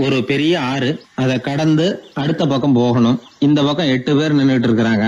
ஒரு பெரிய ஆறு, அதை கடந்து அடுத்த பக்கம் போகணும். இந்த பக்கம் 8 பேர் நின்றுட்டு இருக்கிறாங்க.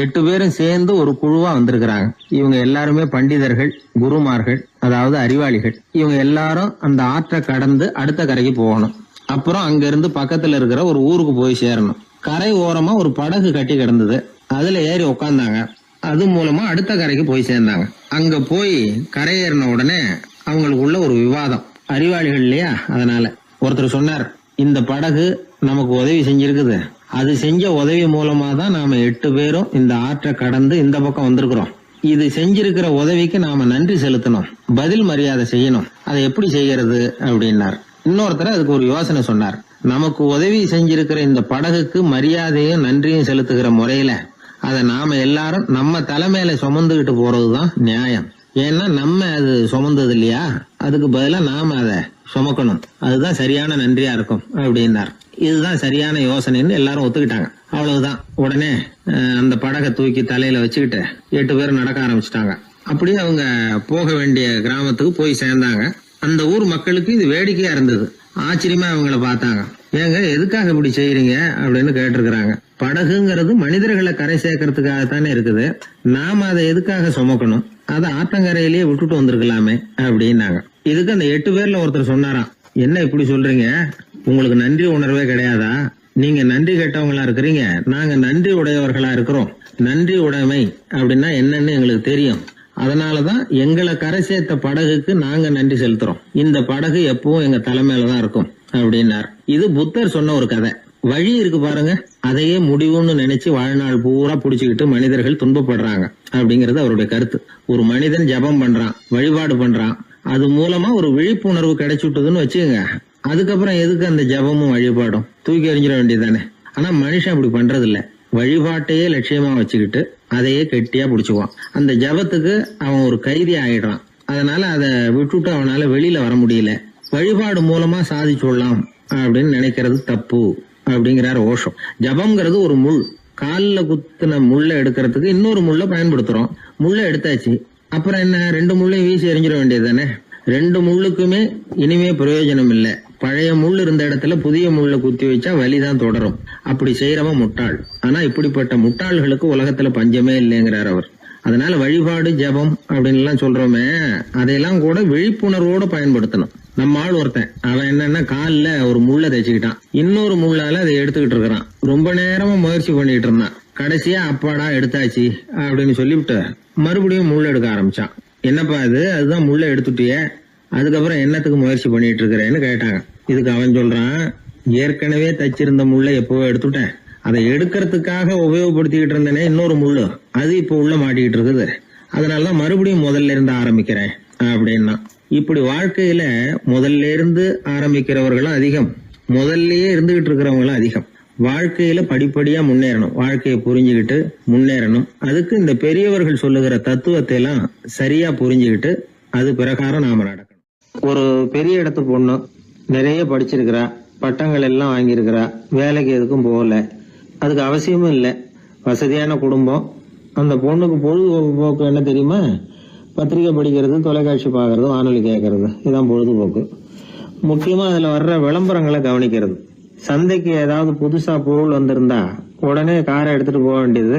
8 பேரும் சேர்ந்து ஒரு குழுவா வந்திருக்கிறாங்க. இவங்க எல்லாருமே பண்டிதர்கள், குருமார்கள், அதாவது அறிவாளிகள். இவங்க எல்லாரும் அந்த ஆற்றை கடந்து அடுத்த கரைக்கு போகணும். அப்புறம் அங்க இருந்து பக்கத்துல இருக்கிற ஒரு ஊருக்கு போய் சேரணும். கரை ஓரமா ஒரு படகு கட்டி கிடந்தது. அதுல ஏறி உக்காந்தாங்க. அது மூலமா அடுத்த கரைக்கு போய் சேர்ந்தாங்க. அங்க போய் கரையேறின உடனே அவங்களுக்குள்ள ஒரு விவாதம். அறிவாளிகள் இல்லையா, அதனால ஒருத்தர் சொன்னார், இந்த படகு நமக்கு உதவி செஞ்சிருக்குது. அது செஞ்ச உதவி மூலமா தான் நாம 8 பேரும் இந்த ஆற்றை கடந்து இந்த பக்கம் வந்திருக்கிறோம். இது செஞ்சிருக்கிற உதவிக்கு நாம நன்றி செலுத்தணும், பதில் மரியாதை செய்யணும். அதை எப்படி செய்யறது அப்படின்னார். இன்னொருத்தர் அதுக்கு ஒரு யோசனை சொன்னார். நமக்கு உதவி செஞ்சிருக்கிற இந்த படகுக்கு மரியாதையும் நன்றியும் செலுத்துகிற முறையில அதை நாம எல்லாரும் நம்ம தலைமையில சுமந்துகிட்டு போறதுதான் நியாயம். ஏன்னா நம்ம அது சுமந்தது இல்லையா, அதுக்கு பதிலா நாம அதை சுமக்கணும். அதுதான் சரியான நன்றியா இருக்கும் அப்படின்னார். இதுதான் சரியான யோசனைன்னு எல்லாரும் ஒத்துக்கிட்டாங்க. அவ்வளவுதான். உடனே அந்த படகை தூக்கி தலையில வச்சுக்கிட்டு 8 பேர் நடக்க ஆரம்பிச்சிட்டாங்க. அப்படியே அவங்க போக வேண்டிய கிராமத்துக்கு போய் சேர்ந்தாங்க. அந்த ஊர் மக்களுக்கு இது வேடிக்கையா இருந்தது. ஆச்சரியமா அவங்கள பார்த்தாங்க. ஏங்க, எதுக்காக இப்படி செய்யறீங்க அப்படின்னு கேட்டிருக்கிறாங்க. படகுங்கிறது மனிதர்களை கரை சேர்க்கறதுக்காகத்தானே இருக்குது. நாம அதை எதுக்காக சுமக்கணும்? அதை ஆத்தங்கரையிலேயே விட்டுட்டு வந்திருக்கலாமே அப்படின்னாங்க. இதுக்கு அந்த 8 பேர்ல ஒருத்தர் சொன்னாராம், என்ன இப்படி சொல்றீங்க? உங்களுக்கு நன்றி உணர்வே கிடையாதா? நீங்க நன்றி கெட்டவங்களா இருக்கிறீங்க, நாங்க நன்றி உடையவர்களா இருக்கிறோம். நன்றி உடைமை அப்படின்னா என்னன்னு எங்களுக்கு தெரியும். அதனாலதான் எங்களை கரை சேர்த்த படகுக்கு நாங்க நன்றி செலுத்துறோம். இந்த படகு எப்பவும் எங்க தலைமையிலதான் இருக்கும் அப்படின்னார். இது புத்தர் சொன்ன ஒரு கதை. வழி இருக்கு பாருங்க, அதையே முடிவுன்னு நினைச்சு வாழ்நாள் பூரா புடிச்சுக்கிட்டு மனிதர்கள் துன்பப்படுறாங்க அப்படிங்கறது அவருடைய கருத்து. ஒரு மனிதன் ஜபம் பண்றான், வழிபாடு பண்றான், அது மூலமா ஒரு விழிப்புணர்வு கிடைச்சுட்டுதுன்னு வச்சுக்கோங்க. அதுக்கப்புறம் எதுக்கு அந்த ஜபமும் வழிபாடும்? தூக்கி எறிஞ்சிட வேண்டியதானே. ஆனா மனுஷன் அப்படி பண்றது இல்ல. வழிபாட்டையே லட்சியமா வச்சுக்கிட்டு அதையே கெட்டியா புடிச்சுக்குவான். அந்த ஜபத்துக்கு அவன் ஒரு கைதி ஆயிடுறான். அதனால அதை விட்டுட்டு அவனால வெளியில வர முடியல. வழிபாடு மூலமா சாதிச்சுடலாம் அப்படின்னு நினைக்கிறது தப்பு அப்படிங்கிறார் ஓஷோ. ஜபம்ங்கிறது ஒரு முள். காலில் குத்தின முள்ள எடுக்கிறதுக்கு இன்னொரு முள்ள பயன்படுத்துறோம். முள்ள எடுத்தாச்சு, அப்புறம் என்ன? 2 முள்ளையும் வீசி எறிஞ்சிட வேண்டியது தானே. 2 முள்ளுக்குமே இனிமே பிரயோஜனம் இல்லை. பழைய முள் இருந்த இடத்துல புதிய முள்ள குத்தி வச்சா வலிதான் தொடரும். அப்படி செய்யறவன் முட்டாள். ஆனா இப்படிப்பட்ட முட்டாள்களுக்கு உலகத்துல பஞ்சமே இல்லைங்கிறார் அவர். அதனால வழிபாடு, ஜபம் அப்படின்னு எல்லாம் சொல்றோமே, அதையெல்லாம் கூட விழிப்புணர்வோட பயன்படுத்தணும். நம்ம ஆள் ஒருத்தன், அவன் என்னன்னா காலில் ஒரு முள்ள தைச்சுக்கிட்டான், இன்னொரு முள்ளால அதை எடுத்துக்கிட்டு இருக்கிறான். ரொம்ப நேரமா முயற்சி பண்ணிட்டு இருந்தான். கடைசியா அப்பாடா எடுத்தாச்சு அப்படின்னு சொல்லிவிட்டு மறுபடியும் முள்ள எடுக்க ஆரம்பிச்சான். என்னப்பா இது, அதுதான் முள்ள எடுத்துட்டிய, அதுக்கப்புறம் என்னத்துக்கு முயற்சி பண்ணிட்டு இருக்கிறேன்னு கேட்டாங்க. இதுக்கு அவன் சொல்றான், ஏற்கனவே தச்சிருந்த முள்ள எப்பவோ எடுத்துட்டேன், அதை எடுக்கிறதுக்காக உபயோகப்படுத்திக்கிட்டு இருந்தேனே இன்னொரு முள்ளு, அது இப்ப உள்ள மாட்டிக்கிட்டு இருக்குது, அதனாலதான் மறுபடியும் முதல்ல இருந்து ஆரம்பிக்கிறேன் அப்படின்னா. இப்படி வாழ்க்கையில முதல்ல இருந்து ஆரம்பிக்கிறவர்களும் அதிகம், முதல்லயே இருந்துகிட்டு இருக்கிறவங்களும் அதிகம். வாழ்க்கையில படிப்படியா முன்னேறணும், வாழ்க்கையை புரிஞ்சுக்கிட்டு முன்னேறணும். அதுக்கு இந்த பெரியவர்கள் சொல்லுகிற தத்துவத்தை எல்லாம் சரியா புரிஞ்சுக்கிட்டு அது பிரகாரம் நாம நடக்கணும். ஒரு பெரிய இடத்து பொண்ணு நிறைய படிச்சிருக்கிறா, பட்டங்கள் எல்லாம் வாங்கியிருக்கிறா, வேலைக்கு எதுக்கும் போகல, அதுக்கு அவசியமும் இல்லை. வசதியான குடும்பம். அந்த பொண்ணுக்கு பொழுதுபோக்கு என்ன தெரியுமா? பத்திரிகை படிக்கிறது, தொலைக்காட்சி பார்க்கறது, வானொலி கேட்கறது, இதுதான் பொழுதுபோக்கு. முக்கியமா அதுல வர்ற விளம்பரங்களை கவனிக்கிறது. சந்தைக்கு ஏதாவது புதுசா பொருள் வந்திருந்தா உடனே காரை எடுத்துட்டு போக வேண்டியது,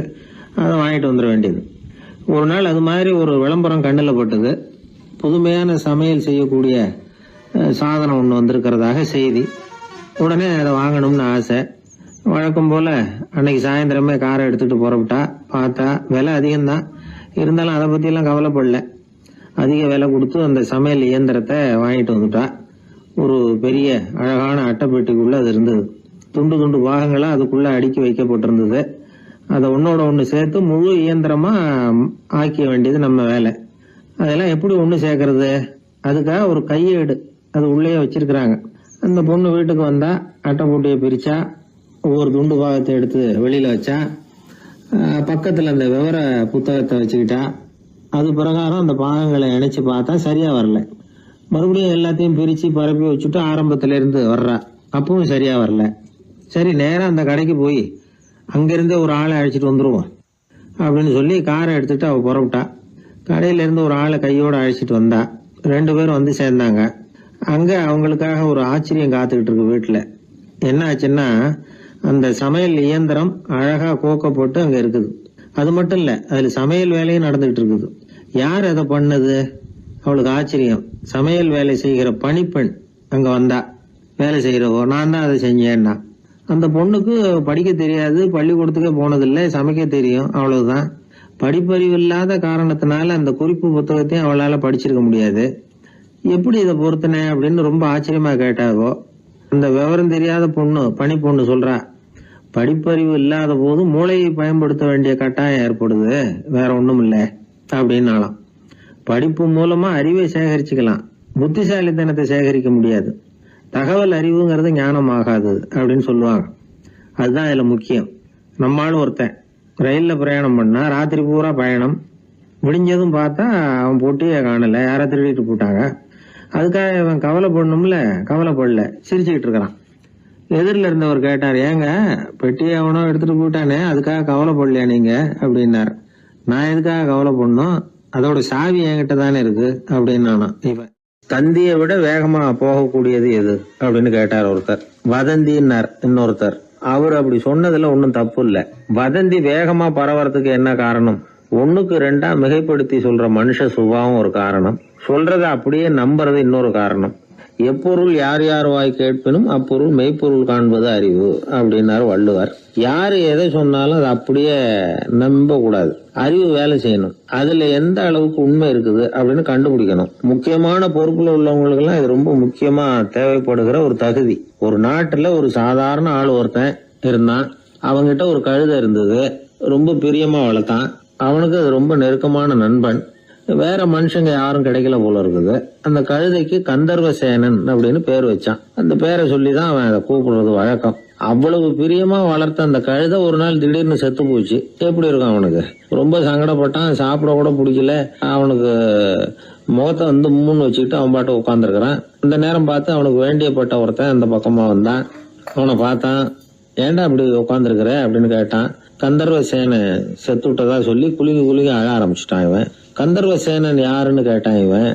அதை வாங்கிட்டு வந்துட வேண்டியது. ஒரு நாள் அது மாதிரி ஒரு விளம்பரம் கண்ணில் பட்டது. புதுமையான சமையல் செய்யக்கூடிய சாதனம் ஒன்று வந்திருக்கிறதாக செய்தி. உடனே அதை வாங்கணும்னு ஆசை. வழக்கம் போல அன்னைக்கு சாயந்தரமே காரை எடுத்துட்டு புறப்பட்டா. பார்த்தா விலை அதிகம்தான், இருந்தாலும் அதை பத்தியெல்லாம் கவலைப்படல. அதிக விலை கொடுத்து அந்த சமையல் இயந்திரத்தை வாங்கிட்டு வந்துட்டா. ஒரு பெரிய அழகான அட்டைப்பெட்டிக்குள்ள அது இருந்தது. துண்டு துண்டு பாகங்களா அதுக்குள்ள அடுக்கி வைக்கப்பட்டிருந்தது. அதை ஒன்னோட ஒண்ணு சேர்த்து முழு இயந்திரமா ஆக்கிய வேண்டியது நம்ம வேலை. அதெல்லாம் எப்படி ஒண்ணு சேர்க்கறது? அதுக்காக ஒரு கையேடு அது உள்ளேயே வச்சிருக்கிறாங்க. அந்த பொண்ணு வீட்டுக்கு வந்தா அட்டைப்பூட்டியை பிரிச்சா, ஒவ்வொரு துண்டு பாகத்தை எடுத்து வெளியில வச்சா, பக்கத்துல அந்த விவர புத்தகத்தை வச்சுக்கிட்டா. அது பிரகாரம் அந்த பாகங்களை இணைச்சு பார்த்தா சரியா வரல. மறுபடியும் எல்லாத்தையும் பிரிச்சு பரப்பி வச்சுட்டு ஆரம்பத்துல இருந்து வர்றா, அப்பவும் சரியா வரல. சரி, நேரம் அந்த கடைக்கு போய் அங்கிருந்து ஒரு ஆளை அழைச்சிட்டு வந்துருவோம் அப்படின்னு சொல்லி காரை எடுத்துட்டு அவ புறப்பட்டா. கடையில இருந்து ஒரு ஆளை கையோட அழைச்சிட்டு வந்தா. 2 பேரும் வந்து சேர்ந்தாங்க. அங்க அவங்களுக்காக ஒரு ஆச்சரியம் காத்துக்கிட்டு இருக்கு வீட்டுல. என்ன ஆச்சுன்னா, அந்த சமையல் இயந்திரம் அழகா கோக்கப்பட்டு அங்க இருக்குது. அது மட்டும் இல்ல, அதுல சமையல் வேலையும் நடந்துகிட்டு இருக்குது. யார் அதை பண்ணது? அவளுக்கு ஆச்சரியம். சமையல் வேலை செய்கிற பணிப்பெண் அங்க வந்தா. வேலை செய்யறவோ, நான் தான் அதை செஞ்சேன்னா. அந்த பொண்ணுக்கு படிக்க தெரியாது, பள்ளிக்கூடத்துக்கே போனதில்லை, சமைக்க தெரியும், அவ்வளவுதான். படிப்பறிவு இல்லாத காரணத்தினால அந்த குறிப்பு புத்தகத்தையும் அவளால படிச்சிருக்க முடியாது. எப்படி இதை பொறுத்தன அப்படின்னு ரொம்ப ஆச்சரியமா கேட்டாவோ, அந்த விவரம் தெரியாத பொண்ணு, பணி பொண்ணு சொல்றா, படிப்பறிவு இல்லாத போது மூளையை பயன்படுத்த வேண்டிய கட்டாயம் ஏற்படுது, வேற ஒண்ணும் இல்லை அப்படின்னாலாம். படிப்பு மூலமா அறிவை சேகரிச்சுக்கலாம், புத்திசாலித்தனத்தை சேகரிக்க முடியாது. தகவல் அறிவுங்கிறது ஞானம் ஆகாது அப்படின்னு சொல்லுவாங்க. அதுதான் இதுல முக்கியம். நம்மளும் ஒருத்தன் ரயில்ல பிரயாணம் பண்ணா, ராத்திரி பூரா பயணம், முடிஞ்சதும் பார்த்தா அவன் பொட்டியே காணல, யாரை திருடிட்டு போட்டாங்க. அதுக்காக இவன் கவலைப்படணும்ல, கவலைப்படல, சிரிச்சுக்கிட்டு இருக்கிறான். எதிரில் இருந்தவர் கேட்டார், ஏங்க பெட்டியை அவனோ எடுத்துட்டு போட்டானே, அதுக்காக கவலைப்படலையா நீங்க அப்படின்னார். நான் எதுக்காக கவலைப்படணும், அதோட சாவி என்கிட்ட தானே இருக்கு அப்படின்னு நானும். இவன் தந்தியை விட வேகமா போகக்கூடியது எது அப்படின்னு கேட்டார் ஒருத்தர். வதந்தின்னார் இன்னொருத்தர். அவர் அப்படி சொன்னதுல ஒன்னும் தப்பு இல்ல. வதந்தி வேகமா பரவறதுக்கு என்ன காரணம்? 1க்கு 2 மிகைப்படுத்தி சொல்ற மனுஷ சுபாவம் ஒரு காரணம், சொல்றத அப்படியே நம்புறது இன்னொரு காரணம். எப்பொருள் யார் யார் வாய் கேட்பினும் அப்பொருள் மெய்ப்பொருள் காண்பது அறிவு அப்படின்னாரு வள்ளுவர். யாரு எதை சொன்னாலும் அதை அப்படியே நம்ப கூடாது, அறிவு வேலை செய்யணும். அதுல எந்த அளவுக்கு உண்மை இருக்குது அப்படின்னு கண்டுபிடிக்கணும். முக்கியமான பொறுப்புல உள்ளவங்களுக்கு எல்லாம் இது ரொம்ப முக்கியமா தேவைப்படுகிற ஒரு தகுதி. ஒரு நாட்டுல ஒரு சாதாரண ஆள் ஒருத்தன் இருந்தான். அவங்கிட்ட ஒரு கழுதை இருந்தது, ரொம்ப பிரியமா வளர்த்தான். அவனுக்கு அது ரொம்ப நெருக்கமான நண்பன். வேற மனுஷங்க யாரும் கிடைக்கல போல இருக்குது. அந்த கழுதைக்கு கந்தர்வசேனன் அப்படின்னு பேர் வச்சான். அந்த பேரை சொல்லிதான் அவன் அதை கூப்பிடுறது வழக்கம். அவ்வளவு பிரியமா வளர்த்த அந்த கழுதை ஒரு நாள் திடீர்னு செத்து போச்சு. எப்படி இருக்கும் அவனுக்கு? ரொம்ப சங்கடப்பட்டான், சாப்பிட கூட பிடிக்கல. அவனுக்கு முகத்தை வந்து மூணு வச்சுக்கிட்டு அவன் பாட்டு உட்காந்துருக்கிறான். இந்த நேரம் பார்த்து அவனுக்கு வேண்டியப்பட்ட ஒருத்தன் அந்த பக்கமா வந்தான். அவனை பார்த்தான். ஏன்டா அப்படி உட்காந்துருக்கிற அப்படின்னு கேட்டான். கந்தர்வசேனை செத்து விட்டதா சொல்லி குலுங்கி குலுங்கி அழ ஆரம்பிச்சுட்டான் இவன். கந்தர்வசேனன் யாருன்னு கேட்டான் இவன்.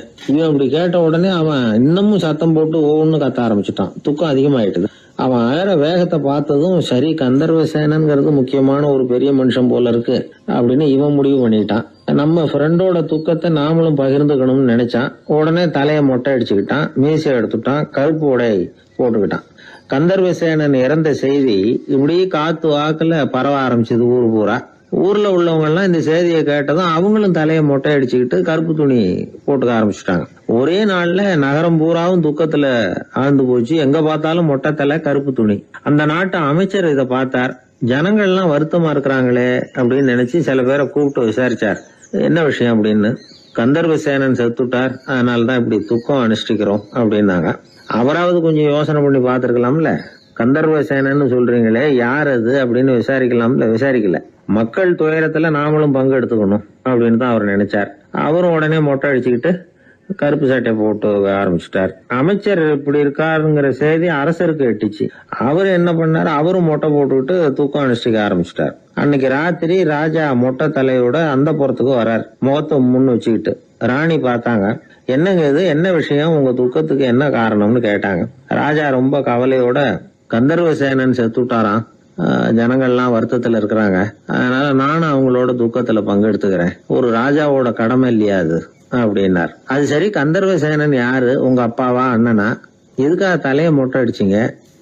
அப்படி கேட்ட உடனே அவன் இன்னமும் சத்தம் போட்டு ஒவ்வொன்னு கத்த ஆரம்பிச்சுட்டான். துக்கம் அதிகமாயிட்டுது. அவன் அழற வேகத்தை பார்த்ததும், சரி கந்தர்வசேனன்கிறது முக்கியமான ஒரு பெரிய மனுஷன் போல இருக்கு அப்படின்னு இவன் முடிவு பண்ணிட்டான். நம்ம ஃப்ரெண்டோட துக்கத்தை நாமளும் பகிர்ந்துக்கணும்னு நினைச்சான். உடனே தலையை மொட்டை அடிச்சுக்கிட்டான், மீசை எடுத்துட்டான், கருப்பு உடை போட்டுக்கிட்டான். கந்தர்வசேனன் இறந்த செய்தி இப்படி காத்து வாக்குல பரவ ஆரம்பிச்சது ஊர் பூரா. ஊர்ல உள்ளவங்க எல்லாம் இந்த செய்தியை கேட்டதும் அவங்களும் தலையை மொட்டை அடிச்சுக்கிட்டு கருப்பு துணி போட்டுக்க ஆரம்பிச்சுட்டாங்க. ஒரே நாள்ல நகரம் பூராவும் துக்கத்துல ஆழ்ந்து போச்சு. எங்க பார்த்தாலும் மொட்டை தலை, கருப்பு துணி. அந்த நாட்டு அமைச்சர் இதை பார்த்தார். ஜனங்கள்லாம் வருத்தமா இருக்கிறாங்களே அப்படின்னு நினைச்சு சில பேரை கூப்பிட்டு விசாரிச்சார், என்ன விஷயம் அப்படின்னு. கந்தர்வசேனன் செத்துட்டார், அதனாலதான் இப்படி துக்கம் அனுஷ்டிக்கிறோம் அப்படின்னாங்க. அவராவது கொஞ்சம் யோசனை பண்ணி பார்த்திருக்கலாம்ல. கந்தர்வசேனன்னு சொல்றீங்களே, யார் அது அப்படின்னு விசாரிக்கலாம்ல. விசாரிக்கல. மக்கள் துயரத்துல நாமளும் பங்கு எடுத்துக்கணும் அப்படின்னு தான் அவர் நினைச்சார். அவரும் உடனே மொட்டை அடிச்சுக்கிட்டு கருப்பு சட்டை போட்டு ஆரம்பிச்சுட்டார். அமைச்சர் இப்படி இருக்காருங்கிற செய்தி அரசருக்கு எட்டுச்சு. அவரு என்ன பண்ணாரு, அவரும் மொட்டை போட்டுக்கிட்டு தூக்கம் அனுஷ்டிக்க ஆரம்பிச்சுட்டார். அன்னைக்கு ராத்திரி ராஜா மொட்டை தலையோட அந்த புறத்துக்கு வரார், முகத்தை முன்னு வச்சுக்கிட்டு. ராணி பார்த்தாங்க. என்னங்க இது, என்ன விஷயம், உங்க துக்கத்துக்கு என்ன காரணம்னு கேட்டாங்க. ராஜா ரொம்ப கவலையோட, கந்தர்வசேனன் செத்துட்டாராம், ஜனங்கள்லாம் வருத்தத்துல இருக்கிறாங்க, அதனால நானும் அவங்களோட துக்கத்துல பங்கெடுத்துக்கிறேன், ஒரு ராஜாவோட கடமை இல்லையா அது அப்படின்னார். அது சரி, கந்தர்வசேனன் யாரு, உங்க அப்பாவா அண்ணனா, எதுக்காக தலையை மொட்டை அடிச்சிங்க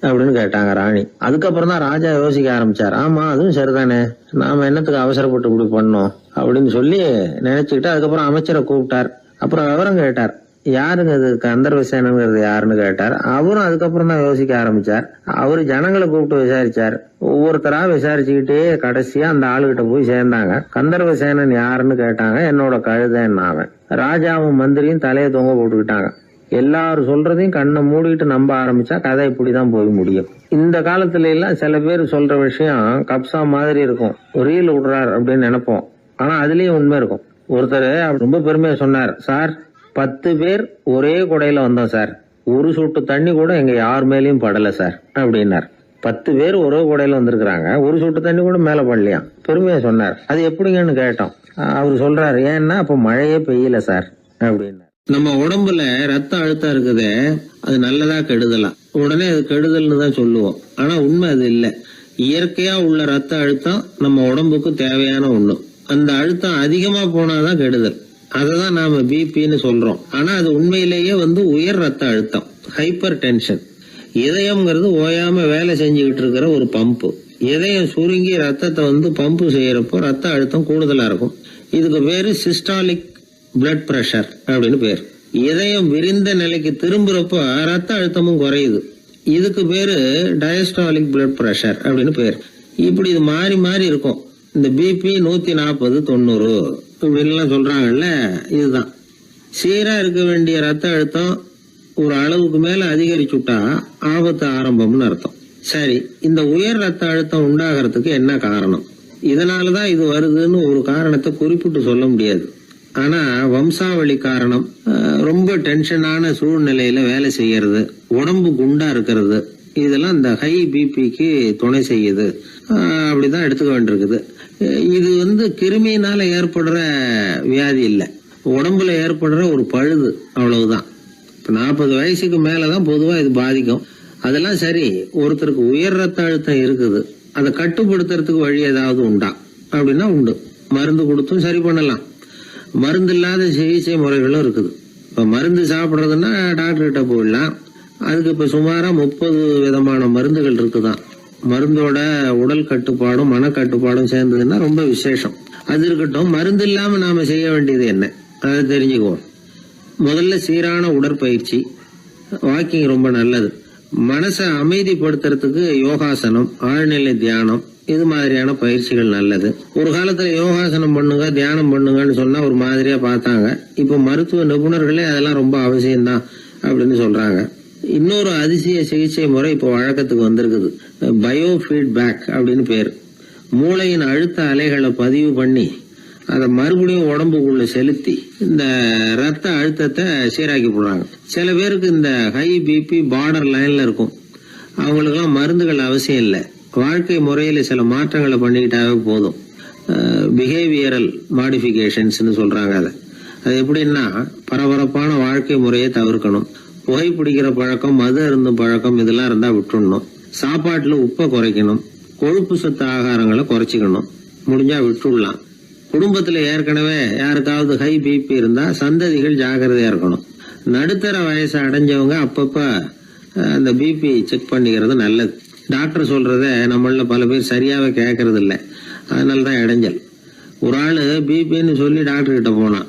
அப்படின்னு கேட்டாங்க ராணி. அதுக்கப்புறம் தான் ராஜா யோசிக்க ஆரம்பிச்சார். ஆமா, அதுவும் சரிதானே, நாம என்னத்துக்கு அவசரப்பட்டு இப்படி பண்ணோம் அப்படின்னு சொல்லி நினைச்சுக்கிட்டு அதுக்கப்புறம் அமைச்சரை கூப்பிட்டார். அப்புறம் விவரம் கேட்டார், யாருங்க இது கந்தர்வசேனங்கிறது யாருன்னு கேட்டார். அவரும் அதுக்கப்புறம் தான் யோசிக்க ஆரம்பிச்சார். அவரு ஜனங்களை கூப்பிட்டு விசாரிச்சார். ஒவ்வொருத்தரா விசாரிச்சுக்கிட்டே கடைசியா அந்த ஆளுகிட்ட போய் சேர்ந்தாங்க. கந்தர்வசேனன் யாருன்னு கேட்டாங்க. என்னோட கழுதைன்னு அவன். ராஜாவும் மந்திரியும் தலையை தொங்க போட்டுக்கிட்டாங்க. எல்லாரும் சொல்றதையும் கண்ணை மூடிட்டு நம்ப ஆரம்பிச்சா கதை இப்படிதான் போய் முடியும். இந்த காலத்துல எல்லாம் சில பேர் சொல்ற விஷயம் கப்சா மாதிரி இருக்கும், ரீல் விடுறார் அப்படின்னு நினைப்போம். ஆனா அதுலயும் உண்மை இருக்கும். ஒருத்தர் ரொம்ப பெருமையா சொன்னார், சார் 10 பேர் ஒரே குடையில வந்தோம் சார், ஒரு சொட்டு தண்ணி கூட எங்க யார் மேலயும் படல சார் அப்படின்னார். 10 பேர் ஒரே குடையில வந்திருக்கிறாங்க, ஒரு சொட்டு தண்ணி கூட மேல படலையாம். பெருமையா சொன்னார். அது எப்படிங்கன்னு கேட்டோம். அவரு சொல்றாரு, ஏன்னா அப்ப மழையே பெய்யல சார் அப்படின்னார். நம்ம உடம்புல ரத்த அழுத்தம் இருக்குதே, அது நல்லதா கெடுதலா? உடனே அது கெடுதல்னு தான் சொல்லுவோம். ஆனா உண்மை அது இல்ல. இயற்கையா உள்ள ரத்த அழுத்தம் நம்ம உடம்புக்கு தேவையான ஒண்ணு. அந்த அழுத்தம் அதிகமா போனாதான் கெடுதல். அததான் நாம பிபின்னு சொல்றோம். ஆனா அது உண்மையிலேயே உயர் ரத்த அழுத்தம், ஹைப்பர் டென்ஷன். இதயம்ங்கிறது ஓயாம வேலை செஞ்சுக்கிட்டு இருக்கிற ஒரு பம்பு. இதயம் சுருங்கி ரத்தத்தை பம்பு செய்யறப்போ ரத்த அழுத்தம் கூடுதலா இருக்கும். இதுக்கு பேரு சிஸ்டாலிக் பிளட் பிரஷர் அப்படின்னு பேர். இதயம் விரிந்த நிலைக்கு திரும்புறப்போ ரத்த அழுத்தமும் குறையுது. இதுக்கு பேரு டயஸ்டாலிக் பிளட் பிரஷர் அப்படின்னு பேர். இப்படி இது மாறி மாறி இருக்கும். இந்த பிபி 140 90 இப்படின்லாம் சொல்றாங்கல்ல, இதுதான். சீரா இருக்க வேண்டிய ரத்த அழுத்தம் ஒரு அளவுக்கு மேல அதிகரிச்சுட்டா ஆபத்து ஆரம்பம்னு அர்த்தம். சரி, இந்த உயர் ரத்த அழுத்தம் உண்டாகிறதுக்கு என்ன காரணம்? இதனாலதான் இது வருதுன்னு ஒரு காரணத்தை குறிப்பிட்டு சொல்ல முடியாது. ஆனா வம்சாவளி காரணம், ரொம்ப டென்ஷனான சூழ்நிலையில வேலை செய்யறது, உடம்பு குண்டா இருக்கிறது, இதெல்லாம் இந்த ஹை பிபிக்கு துணை செய்யுது. அப்படிதான் எடுத்துக்க வேண்டியிருக்குது. இது கிருமியினால ஏற்படுற வியாதி இல்ல, உடம்புல ஏற்படுற ஒரு பழுது, அவ்வளவுதான். 40 வயசுக்கு மேலதான் பொதுவா இது பாதிக்கும். அதெல்லாம் சரி. ஒருத்தருக்கு உயர் ரத்த அழுத்தம் இருக்குது, அதை கட்டுப்படுத்துறதுக்கு வழி ஏதாவது உண்டா அப்படின்னா உண்டு. மருந்து கொடுத்தும் சரி பண்ணலாம். மருந்து இல்லாத சிகிச்சை முறைகளும் இருக்குது. இப்ப மருந்து சாப்பிடுறதுன்னா டாக்டர் கிட்ட போயிடலாம். அதுக்கு இப்ப சுமாரா 30 விதமான மருந்துகள் இருக்குதான். மருந்தோட உடல் கட்டுப்பாடும் மனக்கட்டுப்பாடும் சேர்ந்ததுன்னா ரொம்ப விசேஷம். அது இருக்கட்டும், மருந்து இல்லாம நாம செய்ய வேண்டியது என்ன, அதை தெரிஞ்சுக்குவோம். முதல்ல சீரான உடற்பயிற்சி, வாக்கிங் ரொம்ப நல்லது. மனசை அமைதிப்படுத்துறதுக்கு யோகாசனம், ஆழ்நிலை தியானம், இது மாதிரியான பயிற்சிகள் நல்லது. ஒரு காலத்துல யோகாசனம் பண்ணுங்க, தியானம் பண்ணுங்கன்னு சொன்னா ஒரு மாதிரியா பார்த்தாங்க. இப்ப மருத்துவ நிபுணர்களே அதெல்லாம் ரொம்ப அவசியம்தான் அப்படின்னு சொல்றாங்க. இன்னொரு அதிசய சிகிச்சை முறை இப்போ வழக்கத்துக்கு வந்திருக்குது. பயோ ஃபீட்பேக் அப்படின்னு பேர். மூளையின் அழுத்த அலைகளை பதிவு பண்ணி அதை மறுபடியும் உடம்புக்குள்ள செலுத்தி இந்த ரத்த அழுத்தத்தை சீராக்கி போடுறாங்க. சில பேருக்கு இந்த ஹை பிபி பார்டர் லைன்ல இருக்கும். அவங்களுக்கெல்லாம் மருந்துகள் அவசியம் இல்லை. வாழ்க்கை முறையில சில மாற்றங்களை பண்ணிக்கிட்டாவே போதும். பிஹேவியரல் மாடிஃபிகேஷன்ஸ்னு சொல்றாங்க. அது எப்படின்னா, பரபரப்பான வாழ்க்கை முறையை தவிர்க்கணும். புகைப்பிடிக்கிற பழக்கம், மது அருந்தும் பழக்கம், இதெல்லாம் இருந்தா விட்டுடணும். சாப்பாட்டுல உப்பை குறைக்கணும். கொழுப்பு சத்து ஆகாரங்களை குறைச்சிக்கணும். முடிஞ்சா விட்டுடலாம். குடும்பத்துல ஏற்கனவே யாருக்காவது ஹை பிபி இருந்தா சந்ததிகள் ஜாகிரதையா இருக்கணும். நடுத்தர வயசை அடைஞ்சவங்க அப்பப்ப அந்த பிபி செக் பண்ணிக்கிறது நல்லது. டாக்டர் சொல்றத நம்மள பல பேர் சரியாவே கேட்கறது இல்லை. அதனாலதான் இடைஞ்சல். ஒரு ஆளு பிபின்னு சொல்லி டாக்டர் கிட்ட போனான்.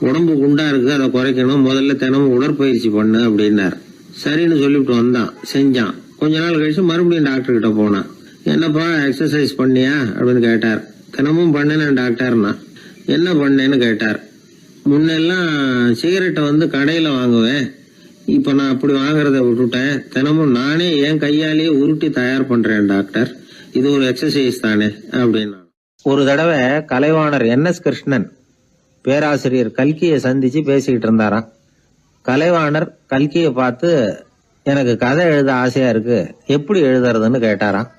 உடம்பு குண்டா இருக்கு, அதை குறைக்கணும், முதல்ல தினமும் உடற்பயிற்சி பண்ணு அப்படின்னாரு. சரின்னு சொல்லிவிட்டு வந்தான், செஞ்சான். கொஞ்ச நாள் கழிச்சு மறுபடியும் டாக்டர் கிட்ட போனான். என்னப்பா எக்ஸசைஸ் பண்ணியா அப்படின்னு கேட்டார். தினமும் பண்ணேன் டாக்டர்னா. என்ன பண்ணேன்னு கேட்டார். முன்னெல்லாம் சிகரெட்டை கடையில வாங்குவேன், இப்ப நான் அப்படி வாங்குறத விட்டுட்டேன். தினமும் நானே என் கையாலேயே உருட்டி தயார் பண்றேன் டாக்டர். இது ஒரு எக்ஸசைஸ் தானே அப்படின்னா. ஒரு தடவை கலைவாணர் NS கிருஷ்ணன் பேராசிரியர் கல்கியை சந்திச்சு பேசிக்கிட்டு இருந்தாராம். கலைவாணர் கல்கியை பார்த்து, எனக்கு கதை எழுத ஆசையா இருக்கு, எப்படி எழுதுறதுன்னு கேட்டாராம்.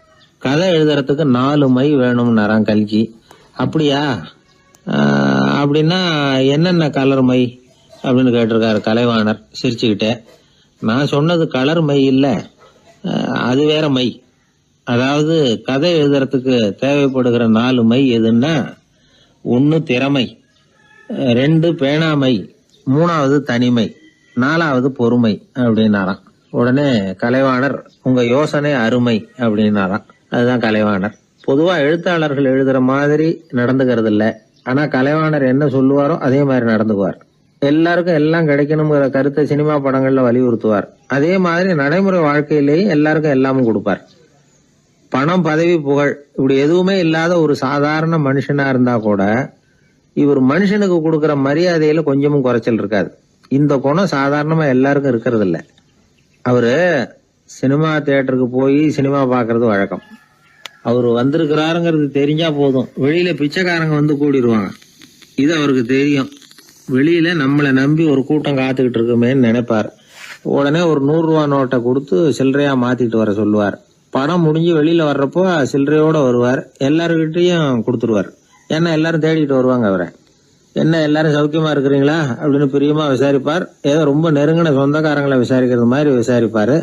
கதை எழுதுறதுக்கு 4 மை வேணும்னாராம் கல்கி. அப்படியா, அப்படின்னா என்னென்ன கலர் மை அப்படின்னு கேட்டிருக்காரு கலைவாணர் சிரிச்சுக்கிட்டே. நான் சொன்னது கலர் மை இல்ல, அது வேற மை. அதாவது கதை எழுதுறதுக்கு தேவைப்படுகிற 4 மை எதுன்னா, 1 திறமை, 2 பேணாமை, 3வது தனிமை, 4வது பொறுமை அப்படின்னாராம். உடனே கலைவாணர், உங்க யோசனை அருமை அப்படின்னாராம். அதுதான் கலைவாணர். பொதுவா எழுத்தாளர்கள் எழுதுற மாதிரி நடந்துக்கிறது இல்ல. ஆனா கலைவாணர் என்ன சொல்லுவாரோ அதே மாதிரி நடந்துக்குவார். எல்லாருக்கும் எல்லாம் கிடைக்கணுங்கிற கருத்தை சினிமா படங்கள்ல வலியுறுத்துவார். அதே மாதிரி நடைமுறை வாழ்க்கையிலேயே எல்லாருக்கும் எல்லாமும் கொடுப்பார். பணம், பதவி, புகழ் இப்படி எதுவுமே இல்லாத ஒரு சாதாரண மனுஷனா இருந்தா கூட இவர் மனுஷனுக்கு கொடுக்கற மரியாதையில கொஞ்சமும் குறைச்சல் இருக்காது. இந்த குணம் சாதாரணமா எல்லாருக்கும் இருக்கிறது இல்ல. அவரு சினிமா தியேட்டருக்கு போய் சினிமா பாக்குறது வழக்கம். அவரு வந்திருக்கிறாருங்கிறது தெரிஞ்சா போதும், வெளியில பிச்சைக்காரங்க கூடிடுவாங்க. இது அவருக்கு தெரியும். வெளியில நம்மளை நம்பி ஒரு கூட்டம் காத்துக்கிட்டு இருக்குமேன்னு நினைப்பார். உடனே ஒரு 100 ரூபா நோட்டை கொடுத்து சில்லறையா மாத்திட்டு வர சொல்லுவார். படம் முடிஞ்சு வெளியில வர்றப்போ சில்லறையோட வருவார். எல்லாருக்கிட்டையும் கொடுத்துருவார். ஏன்னா எல்லாரும் தேடிட்டு வருவாங்க அவரை. என்ன எல்லாரும் சௌக்கியமா இருக்கிறீங்களா அப்படின்னு பிரியமா விசாரிப்பார். ஏதோ ரொம்ப நெருங்கின சொந்தக்காரங்களை விசாரிக்கிறது மாதிரி விசாரிப்பாரு.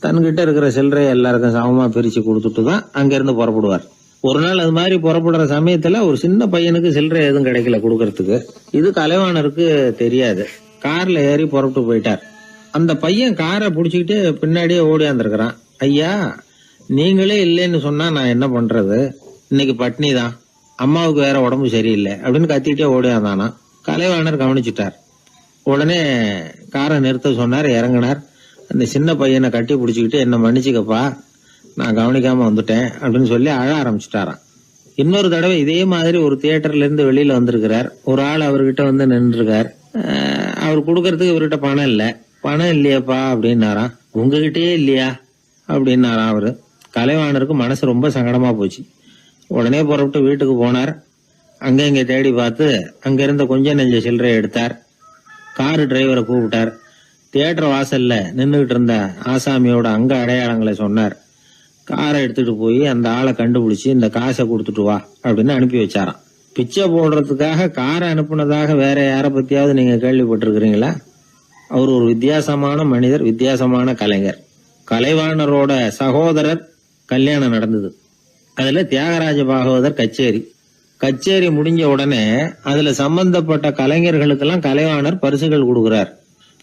தன்கிட்ட இருக்கிற சில்லறையை எல்லாருக்கும் சமமா பிரிச்சு கொடுத்துட்டு தான் அங்கிருந்து புறப்படுவார். ஒரு நாள் அது மாதிரி புறப்படுற சமயத்துல ஒரு சின்ன பையனுக்கு சில்லறை எதுவும் கிடைக்கல கொடுக்கறதுக்கு. இது கலைவாணருக்கு தெரியாது. கார்ல ஏறி புறப்பட்டு போயிட்டார். அந்த பையன் காரை பிடிச்சிக்கிட்டு பின்னாடியே ஓடியாந்துருக்கிறான். ஐயா, நீங்களே இல்லைன்னு சொன்னா நான் என்ன பண்றது? இன்னைக்கு பட்னி தான், அம்மாவுக்கு வேற உடம்பு சரியில்லை அப்படின்னு கத்திட்டே ஓடியாந்தானா. கலைவாணர் கவனிச்சுட்டார். உடனே காரை நிறுத்த சொன்னார். இறங்கினார். அந்த சின்ன பையனை கட்டி பிடிச்சிக்கிட்டு என்ன மன்னிச்சுக்கப்பா, நான் கவனிக்காம வந்துட்டேன் அப்படின்னு சொல்லி அழ ஆரம்பிச்சுட்டாராம். இன்னொரு தடவை இதே மாதிரி ஒரு தியேட்டர்ல இருந்து வெளியில வந்திருக்கிறார். ஒரு ஆள் அவர்கிட்ட வந்து நின்றுருக்கார். அவர் கொடுக்கறதுக்கு இவர்கிட்ட பணம் இல்ல. பணம் இல்லையாப்பா அப்படின்னாராம். உங்ககிட்டயே இல்லையா அப்படின்னாராம் அவரு. கலைவாணருக்கு மனசு ரொம்ப சங்கடமா போச்சு. உடனே புறப்பட்டு வீட்டுக்கு போனார். அங்க இங்க தேடி பார்த்து அங்க இருந்த கொஞ்சம் நெஞ்ச சில்லறை எடுத்தார். காரு டிரைவரை கூப்பிட்டார். தியேட்டர் வாசல்ல நின்றுகிட்டு இருந்த ஆசாமியோட அங்க அடையாளங்களை சொன்னார். காரை எடுத்துட்டு போய் அந்த ஆளை கண்டுபிடிச்சு இந்த காசை கொடுத்துட்டு வா அப்படின்னு அனுப்பி வச்சாராம். பிச்சை போடுறதுக்காக காரை அனுப்புனதாக வேற யாரை பத்தியாவது நீங்க கேள்விப்பட்டிருக்கிறீங்களா? அவர் ஒரு வித்தியாசமான மனிதர், வித்தியாசமான கலைஞர். கலைவாணரோட சகோதரர் கல்யாணம் நடந்தது. அதுல தியாகராஜ பாகவதர் கச்சேரி முடிஞ்ச உடனே அதுல சம்பந்தப்பட்ட கலைஞர்களுக்கெல்லாம் கலைவாணர் பரிசுகள் கொடுக்கிறார்.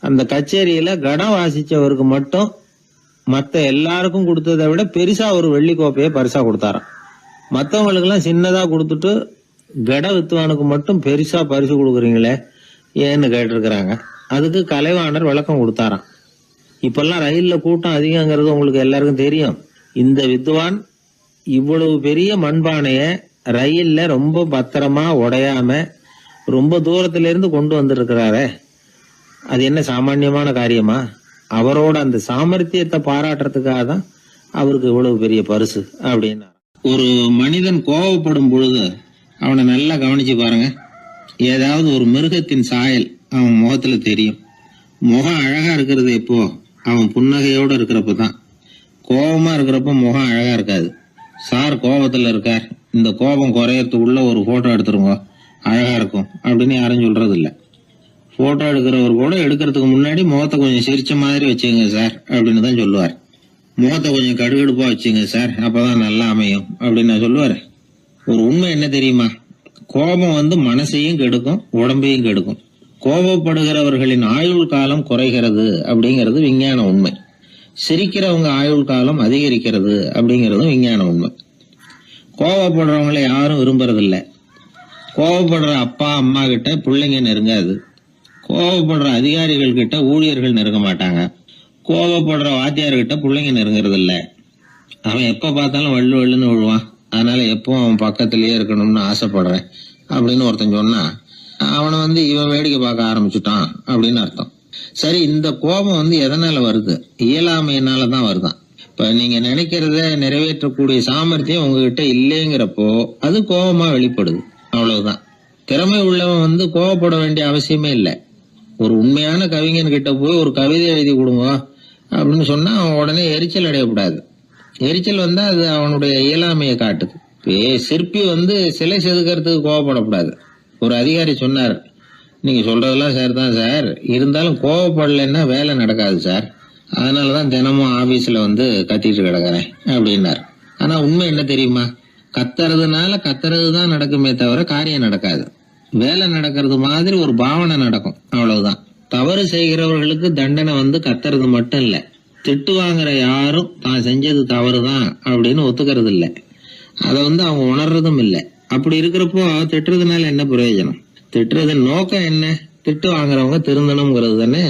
அந்த கச்சேரியில கடம் வாசிச்சவருக்கு மட்டும் மத்த எல்லாருக்கும் கொடுத்ததை விட பெருசா ஒரு வெள்ளி கோப்பையை பரிசா கொடுத்தாராம். மத்தவங்களுக்கு எல்லாம் சின்னதா கொடுத்துட்டு கட வித்துவானுக்கு மட்டும் பெருசா பரிசு கொடுக்குறீங்களே ஏன்னு கேட்டிருக்கிறாங்க. அதுக்கு கலைவாணர் விளக்கம் கொடுத்தாராம். இப்பெல்லாம் ரயில்ல கூட்டம் அதிகங்கிறது உங்களுக்கு எல்லாருக்கும் தெரியும். இந்த வித்வான் இவ்வளவு பெரிய மண்பானைய ரயில்ல ரொம்ப பத்திரமா உடையாம ரொம்ப தூரத்துல இருந்து கொண்டு வந்திருக்கிறாரே, அது என்ன சாமான்யமான காரியமா? அவரோட அந்த சாமர்த்தியத்தை பாராட்டுறதுக்காக தான் அவருக்கு இவ்வளவு பெரிய பரிசு அப்படின்னா. ஒரு மனிதன் கோபப்படும் பொழுது அவனை நல்லா கவனிச்சு பாருங்க. ஏதாவது ஒரு மிருகத்தின் சாயல் அவன் முகத்துல தெரியும். முகம் அழகா இருக்கிறது எப்போ? அவன் புன்னகையோட இருக்கிறப்பதான். கோபமா இருக்கிறப்ப முகம் அழகா இருக்காது. சார் கோபத்துல இருக்கார், இந்த கோபம் குறையறதுக்குள்ள ஒரு போட்டோ எடுத்துருங்க, அழகா இருக்கும் அப்படின்னு யாரும் சொல்றது இல்ல. போட்டோ எடுக்கிறவர் கூட எடுக்கிறதுக்கு முன்னாடி முகத்தை கொஞ்சம் சிரிச்ச மாதிரி வச்சுங்க சார் அப்படின்னு தான் சொல்லுவார். முகத்தை கொஞ்சம் கடுகடுப்பா வச்சுங்க சார், அப்பதான் நல்லா அமையும் அப்படின்னு சொல்லுவாரு. ஒரு உண்மை என்ன தெரியுமா? கோபம் மனசையும் கெடுக்கும், உடம்பையும் கெடுக்கும். கோபப்படுகிறவர்களின் ஆயுள் காலம் குறைகிறது அப்படிங்கிறது விஞ்ஞான உண்மை. சிரிக்கிறவங்க ஆயுள் காலம் அதிகரிக்கிறது அப்படிங்கறதும் விஞ்ஞான உண்மை. கோபப்படுறவங்களை யாரும் விரும்புறதில்ல. கோபப்படுற அப்பா அம்மா கிட்ட பிள்ளைங்க நெருங்காது. கோபப்படுற அதிகாரிகள் கிட்ட ஊழியர்கள் நெருங்க மாட்டாங்க. கோபப்படுற வாத்தியார்கிட்ட பிள்ளைங்க நெருங்குறது இல்ல. அவன் எப்ப பார்த்தாலும் வள்ளு வள்ளுன்னு விழுவான். அதனால எப்போ அவன் பக்கத்திலேயே இருக்கணும்னு ஆசைப்படுறேன் அப்படின்னு ஒருத்தன் சொன்னா அவனை இவன் வேடிக்கை பார்க்க ஆரம்பிச்சுட்டான் அப்படின்னு அர்த்தம். சரி, இந்த கோபம் எதனால வருது? இயலாமையினாலதான் வருதான். இப்ப நீங்க நினைக்கிறத நிறைவேற்றக்கூடிய சாமர்த்தியம் உங்ககிட்ட இல்லைங்கிறப்போ அது கோபமா வெளிப்படுது, அவ்வளவுதான். திறமை உள்ளவன் கோபப்பட வேண்டிய அவசியமே இல்லை. ஒரு உண்மையான கவிஞன் கிட்ட போய் ஒரு கவிதை எழுதி கொடுங்க அப்படின்னு சொன்னா அவன் உடனே எரிச்சல் அடையக்கூடாது. எரிச்சல் வந்தா அது அவனுடைய இயலாமையை காட்டுது. சிற்பி சிலை செதுக்கிறதுக்கு கோபப்படக்கூடாது. ஒரு அதிகாரி சொன்னார், நீங்க சொல்றதெல்லாம் சார் தான் சார், இருந்தாலும் கோபப்படலைன்னா வேலை நடக்காது சார், அதனாலதான் தினமும் ஆபீஸ்ல கத்திட்டு கிடக்குறேன் அப்படின்னார். ஆனா உண்மை என்ன தெரியுமா? கத்துறதுனால கத்துறதுதான் நடக்குமே தவிர காரியம் நடக்காது. வேலை நடக்கிறது மாதிரி ஒரு பாவனை நடக்கும், அவ்வளவுதான். தவறு செய்கிறவர்களுக்கு தண்டனை கத்துறது மட்டும் இல்ல, திட்டு வாங்குற யாரும் தான் செஞ்சது தவறுதான் அப்படின்னு ஒத்துக்கிறது இல்ல. அத அவங்க உணர்றதும் இல்ல. அப்படி இருக்கிறப்போ திட்டுறதுனால என்ன பிரயோஜனம்? திட்டுறது நோக்கம் என்ன? திட்டு வாங்குறவங்க திருந்தணும்ங்கிறது தானே.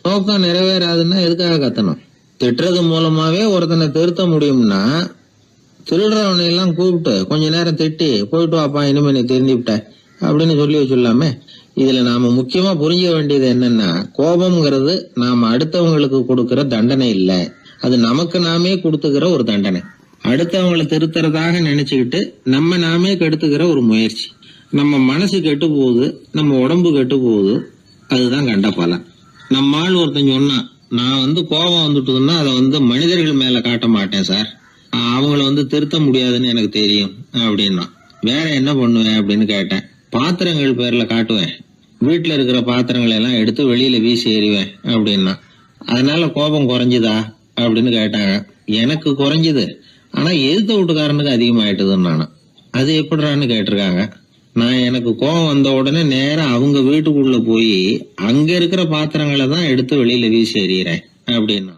நோக்கம் நிறைவேறாதுன்னா எதுக்காக கத்தணும்? திட்டுறது மூலமாவே ஒருத்தனை திருத்த முடியும்னா திருடுறவனை எல்லாம் கூப்பிட்டு கொஞ்ச நேரம் திட்டி போயிட்டு வாப்பா, இனிமே நீ திருந்திவிட்ட அப்படின்னு சொல்லி வச்சுள்ளாமே. இதுல நாம முக்கியமா புரிஞ்ச வேண்டியது என்னன்னா, கோபம்ங்கிறது நாம அடுத்தவங்களுக்கு கொடுக்கிற தண்டனை இல்ல, அது நமக்கு நாமே கொடுத்துக்கிற ஒரு தண்டனை. அடுத்தவங்களை திருத்துறதாக நினைச்சுக்கிட்டு நம்ம நாமே கெடுத்துக்கிற ஒரு முயற்சி. நம்ம மனசு கெட்டு போகுது, நம்ம உடம்பு கெட்டு போகுது, அதுதான் கண்ட பலன். நம்ம ஆள் ஒருத்தன் சொன்னா, நான் கோபம் வந்துட்டுதுன்னா அதை மனிதர்கள் மேல காட்ட மாட்டேன் சார், அவங்கள திருத்த முடியாதுன்னு எனக்கு தெரியும் அப்படின்னா. வேற என்ன பண்ணுவேன் அப்படின்னு கேட்டேன். பாத்திரங்கள் பேர்ல காட்டுவேன், வீட்டுல இருக்கிற பாத்திரங்களை எல்லாம் எடுத்து வெளியில வீசி எறிவேன் அப்படின்னா. அதனால கோபம் குறைஞ்சுதா அப்படின்னு கேட்டாங்க. எனக்கு குறைஞ்சுது, ஆனா எதிர்த்த வீட்டுக்காரனுக்கு அதிகமாயிட்டுதுன்னு நானும். அது எப்படிறான்னு கேட்டிருக்காங்க. நான் எனக்கு கோபம் வந்த உடனே நேரா அவங்க வீட்டுக்குள்ள போய் அங்க இருக்கிற பாத்திரங்களை தான் எடுத்து வெளியில வீசி எறிகிறேன் அப்படின்னா.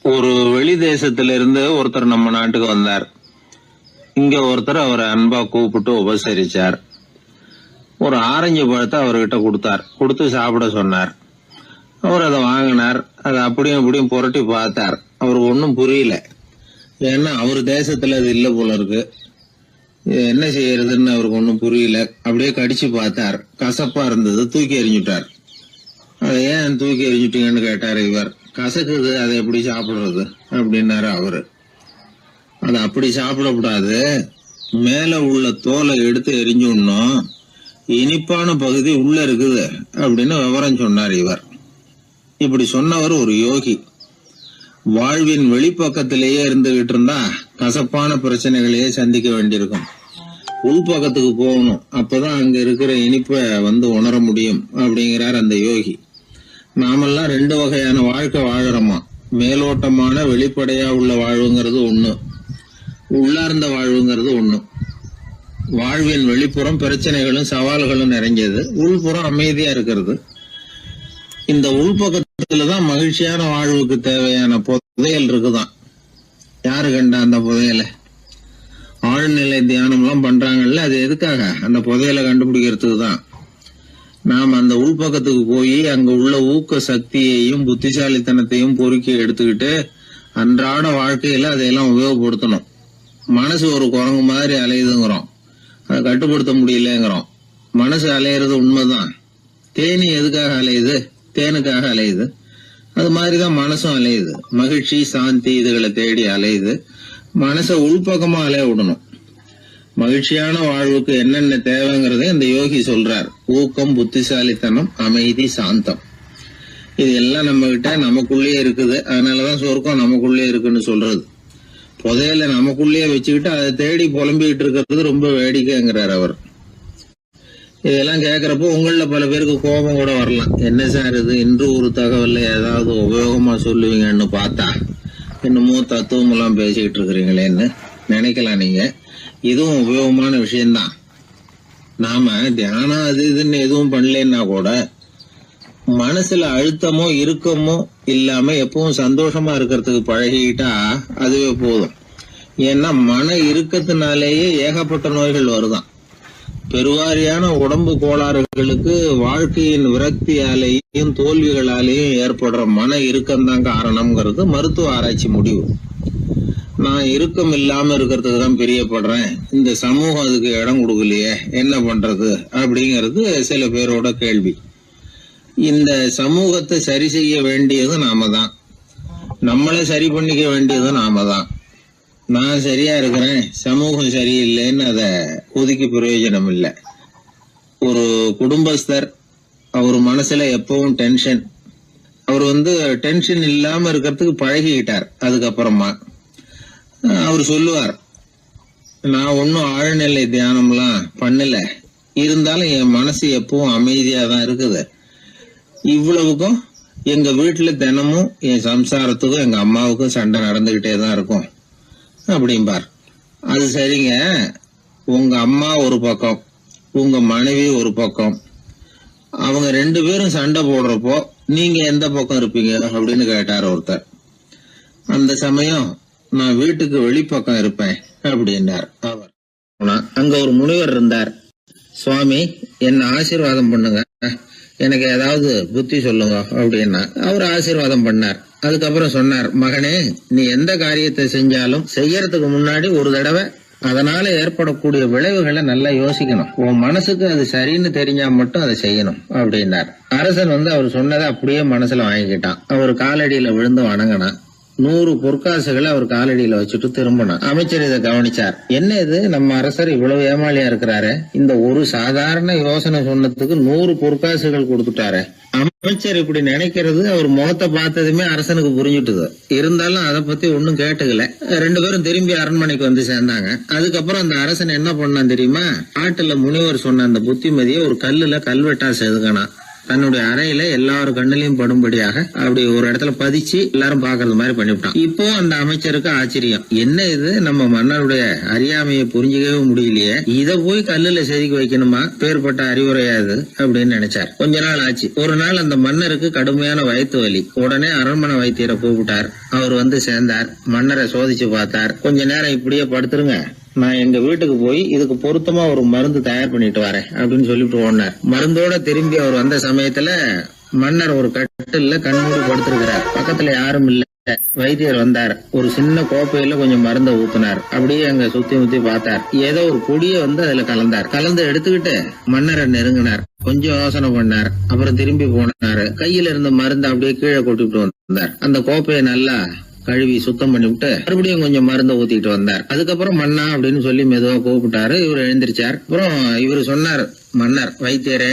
ஒரு வெளி தேசத்துல இருந்து ஒருத்தர் நம்ம நாட்டுக்கு வந்தார். இங்க ஒருத்தர் அவரை அன்பா கூப்பிட்டு உபசரிச்சார். ஒரு ஆரஞ்சு பழத்தை அவர்கிட்ட கொடுத்தார். கொடுத்து சாப்பிட சொன்னார். அவர் அதை வாங்கினார். அதை அப்படியும் இப்படியும் புரட்டி பார்த்தார். அவருக்கு ஒன்னும் புரியல. ஏன்னா அவர் தேசத்துல அது இல்ல போல இருக்கு. என்ன செய்யறதுன்னு அவருக்கு ஒன்னும் புரியல. அப்படியே கடிச்சு பார்த்தார். கசப்பா இருந்தது. தூக்கி எறிஞ்சுட்டார். அதை ஏன் தூக்கி எறிஞ்சுட்டீங்கன்னு கேட்டாரு இவர். கசக்குது, அதை எப்படி சாப்பிடுறது அப்படின்னாரு அவரு. அதை அப்படி சாப்பிடக்கூடாது, மேல உள்ள தோலை எடுத்து எரிஞ்சுடணும், இனிப்பான பகுதி உள்ள இருக்குது அப்படின்னு விவரம் சொன்னார் இவர். இப்படி சொன்னவர் ஒரு யோகி. வாழ்வின் வெளிப்பக்கத்திலேயே இருந்துகிட்டு இருந்தா கசப்பான பிரச்சனைகளையே சந்திக்க வேண்டியிருக்கும். உள்பக்கத்துக்கு போகணும், அப்பதான் அங்க இருக்கிற இனிப்பை உணர முடியும் அப்படிங்கிறார் அந்த யோகி. நாமெல்லாம் 2 வகையான வாழ்க்கை வாழறோமா. மேலோட்டமான வெளிப்படையா உள்ள வாழ்வுங்கிறது ஒண்ணு, உள்ளார்ந்த வாழ்வுங்கிறது ஒண்ணு. வாழ்வின் வெளிப்புறம் பிரச்சனைகளும் சவால்களும் நிறைஞ்சது, உள்புறம் அமைதியா இருக்கிறது. இந்த உள்பக்கத்துலதான் மகிழ்ச்சியான வாழ்வுக்கு தேவையான புதையல் இருக்குதான். யாரு கண்டா அந்த புதையலை? ஆழ்நிலை தியானம் எல்லாம் பண்றாங்கல்ல, அது எதுக்காக? அந்த புதையலை கண்டுபிடிக்கிறதுக்கு தான். நாம் அந்த உள்பக்கத்துக்கு போய் அங்க உள்ள ஊக்க சக்தியையும் புத்திசாலித்தனத்தையும் பொறுக்கி எடுத்துக்கிட்டு அன்றாட வாழ்க்கையில அதையெல்லாம் உபயோகப்படுத்தணும். மனசு ஒரு குரங்கு மாதிரி அலையுதுங்கிறோம், அதை கட்டுப்படுத்த முடியலங்கிறோம். மனசு அலையிறது உண்மைதான். தேனி எதுக்காக அலையுது? தேனுக்காக அலையுது. அது மாதிரிதான் மனசும் அலையுது. மகிழ்ச்சி, சாந்தி இதுகளை தேடி அலையுது. மனசை உள்பக்கமா அலைய விடணும். மகிழ்ச்சியான வாழ்வுக்கு என்னென்ன தேவைங்கிறத இந்த யோகி சொல்றார். ஊக்கம், புத்திசாலித்தனம், அமைதி, சாந்தம். இது எல்லாம் நம்ம கிட்ட நமக்குள்ளேயே இருக்குது. அதனாலதான் சொர்க்கம் நமக்குள்ளே இருக்குன்னு சொல்றது. புதையல நமக்குள்ளேயே வச்சுக்கிட்டு அதை தேடி புலம்பிக்கிட்டு இருக்கிறது ரொம்ப வேடிக்கைங்கிறார் அவர். இதெல்லாம் கேட்கறப்போ உங்கள பல பேருக்கு கோபம் கூட வரலாம். என்ன சார் இது, இன்று ஒரு தகவல்ல ஏதாவது உபயோகமா சொல்லுவீங்கன்னு பார்த்தா என்னமோ தத்துவம் எல்லாம் பேசிக்கிட்டு இருக்கிறீங்களேன்னு நினைக்கலாம் நீங்க. இதுவும் உபயோகமான விஷயம்தான். நாம தியானம் அது இதுன்னு எதுவும் பண்ணலன்னா கூட மனசுல அழுத்தமோ இறுக்கமோ இல்லாம எப்பவும் சந்தோஷமா இருக்கிறதுக்கு பழகிக்கிட்டா அதுவே போதும். ஏன்னா மன இறுக்கத்தினாலேயே ஏகப்பட்ட நோய்கள் வருதான். பெருவாரியான உடம்பு கோளாறுகளுக்கு வாழ்க்கையின் விரக்தியாலேயும் தோல்விகளாலேயும் ஏற்படுற மன இறுக்கம்தான் காரணம்ங்கிறது மருத்துவ ஆராய்ச்சி முடிவு. நான் இறுக்கம் இல்லாம இருக்கிறதுக்கு தான் பிரியப்படுறேன், இந்த சமூகம் அதுக்கு இடம் கொடுக்கலையே, என்ன பண்றது அப்படிங்கிறது சில பேரோட கேள்வி. இந்த சமூகத்தை சரி செய்ய வேண்டியது நாம தான். நம்மளை சரி பண்ணிக்க வேண்டியது நாம தான். நான் சரியா இருக்கிறேன், சமூகம் சரியில்லைன்னு அதை ஒதுக்கி பிரயோஜனம் இல்லை. ஒரு குடும்பஸ்தர், அவர் மனசுல எப்பவும் டென்ஷன். அவர் டென்ஷன் இல்லாம இருக்கிறதுக்கு பழகிக்கிட்டார். அதுக்கப்புறமா அவர் சொல்லுவார், நான் ஒன்னும் ஆழ்நிலை தியானம்லாம் பண்ணல, இருந்தாலும் என் மனசு எப்பவும் அமைதியா தான் இருக்குது. இவ்வளவுக்கும் எங்க வீட்டுல தினமும் என் சம்சாரத்துக்கும் எங்க அம்மாவுக்கும் சண்டை நடந்துகிட்டே தான் இருக்கும் அப்படிம்பார். அது சரிங்க, உங்க அம்மா ஒரு பக்கம், உங்க மனைவி ஒரு பக்கம், அவங்க 2 பேரும் சண்டை போடுறப்போ நீங்க எந்த பக்கம் இருப்பீங்க அப்படின்னு கேட்டார் ஒருத்தர். அந்த சமயம் நான் வீட்டுக்கு வெளிப்பக்கம் இருப்பேன் அப்படின்னார் அவர். அங்க ஒரு முனிவர் இருந்தார். சுவாமி, என்ன ஆசீர்வாதம் பண்ணுங்க, எனக்கு ஏதாவது புத்தி சொல்லுங்க அப்படின்னா அவர் ஆசீர்வாதம் பண்ணார். அதுக்கப்புறம் சொன்னார், மகனே, நீ எந்த காரியத்தை செஞ்சாலும் செய்யறதுக்கு முன்னாடி ஒரு தடவை அதனால ஏற்படக்கூடிய விளைவுகளை நல்லா யோசிக்கணும். உன் மனசுக்கு அது சரின்னு தெரிஞ்சா மட்டும் அதை செய்யணும் அப்படின்னார். அரசன் அவர் சொன்னதை அப்படியே மனசுல வாங்கிக்கிட்டான். அவர் காலடியில விழுந்து வணங்கினான். 100 பொற்காசுகளை அவர் காலடியில வச்சுட்டு திரும்பினார். அமைச்சர் இதை கவனிச்சார். என்ன இது, நம்ம அரசர் இவ்வளவு ஏமாளியா இருக்கிறாரு, இந்த ஒரு சாதாரண யோசனை சொன்னதுக்கு 100 பொற்காசுகள் கொடுத்துட்டாரு. அமைச்சர் இப்படி நினைக்கிறது அவர் முகத்தை பார்த்ததுமே அரசனுக்கு புரிஞ்சுட்டுது. இருந்தாலும் அதை பத்தி ஒன்னும் கேட்டுக்கல. 2 பேரும் திரும்பி அரண்மனைக்கு வந்து சேர்ந்தாங்க. அதுக்கப்புறம் அந்த அரசன் என்ன பண்ணான் தெரியுமா? ஆட்டுல முனிவர் சொன்ன அந்த புத்திமதியை ஒரு கல்லுல கல்வெட்டா செதுக்கினான். தன்னுடைய அறையில எல்லாரும் கண்ணிலையும் படும்படியாக அப்படி ஒரு இடத்துல பதிச்சு எல்லாரும் பாக்குறது மாதிரி பண்ணிவிட்டான். இப்போ அந்த அமைச்சருக்கு ஆச்சரியம், என்ன இது, நம்ம மன்னருடைய அறியாமையை புரிஞ்சுக்கவே முடியலையே, இத போய் கல்லுல செதுக்கி வைக்கணுமா, பேர்பட்ட அறிவுரையாது அப்படின்னு நினைச்சார். கொஞ்ச நாள் ஆச்சு. ஒரு நாள் அந்த மன்னருக்கு கடுமையான வயிற்று வலி. உடனே அரண்மனை வைத்தியரை கூப்பிட்டார். அவர் வந்து சேர்ந்தார். மன்னரை சோதிச்சு பார்த்தார். கொஞ்ச நேரம் இப்படியே படுத்துருங்க, நான் எங்க வீட்டுக்கு போய் இதுக்கு பொருத்தமா ஒரு மருந்து தயார் பண்ணிட்டு வரேன் அப்படின்னு சொல்லிட்டு ஓடினார். மருந்தோட திரும்பி அவர் வந்த சமயத்துல மன்னர் ஒரு கட்டில்ல கண்மூடி படுத்திருக்கிறார். பக்கத்துல யாரும் இல்ல. வைத்தியர் வந்தார். ஒரு சின்ன கோப்பையில கொஞ்சம் மருந்தை ஊத்தினார். அப்படியே அங்க சுத்தி முத்தி பார்த்தார். ஏதோ ஒரு பொடியை வந்து அதுல கலந்தார். கலந்து எடுத்துக்கிட்டு மன்னரை நெருங்கினார். கொஞ்சம் யோசனை பண்ணார். அப்புறம் திரும்பி போனாரு. கையில இருந்த மருந்து அப்படியே கீழே கொட்டிட்டு வந்தார். அந்த கோப்பையை நல்லா கழுவி சுத்தம் பண்ணி விட்டு மறுபடியும் கொஞ்சம் மருந்தை ஊத்திட்டு வந்தார். அதுக்கப்புறம் மன்னா அப்படின்னு சொல்லி மெதுவா கூப்பிட்டாரு. இவர் எழுந்திருச்சார். அப்புறம் இவரு சொன்னார், மன்னர் வைத்தியரே,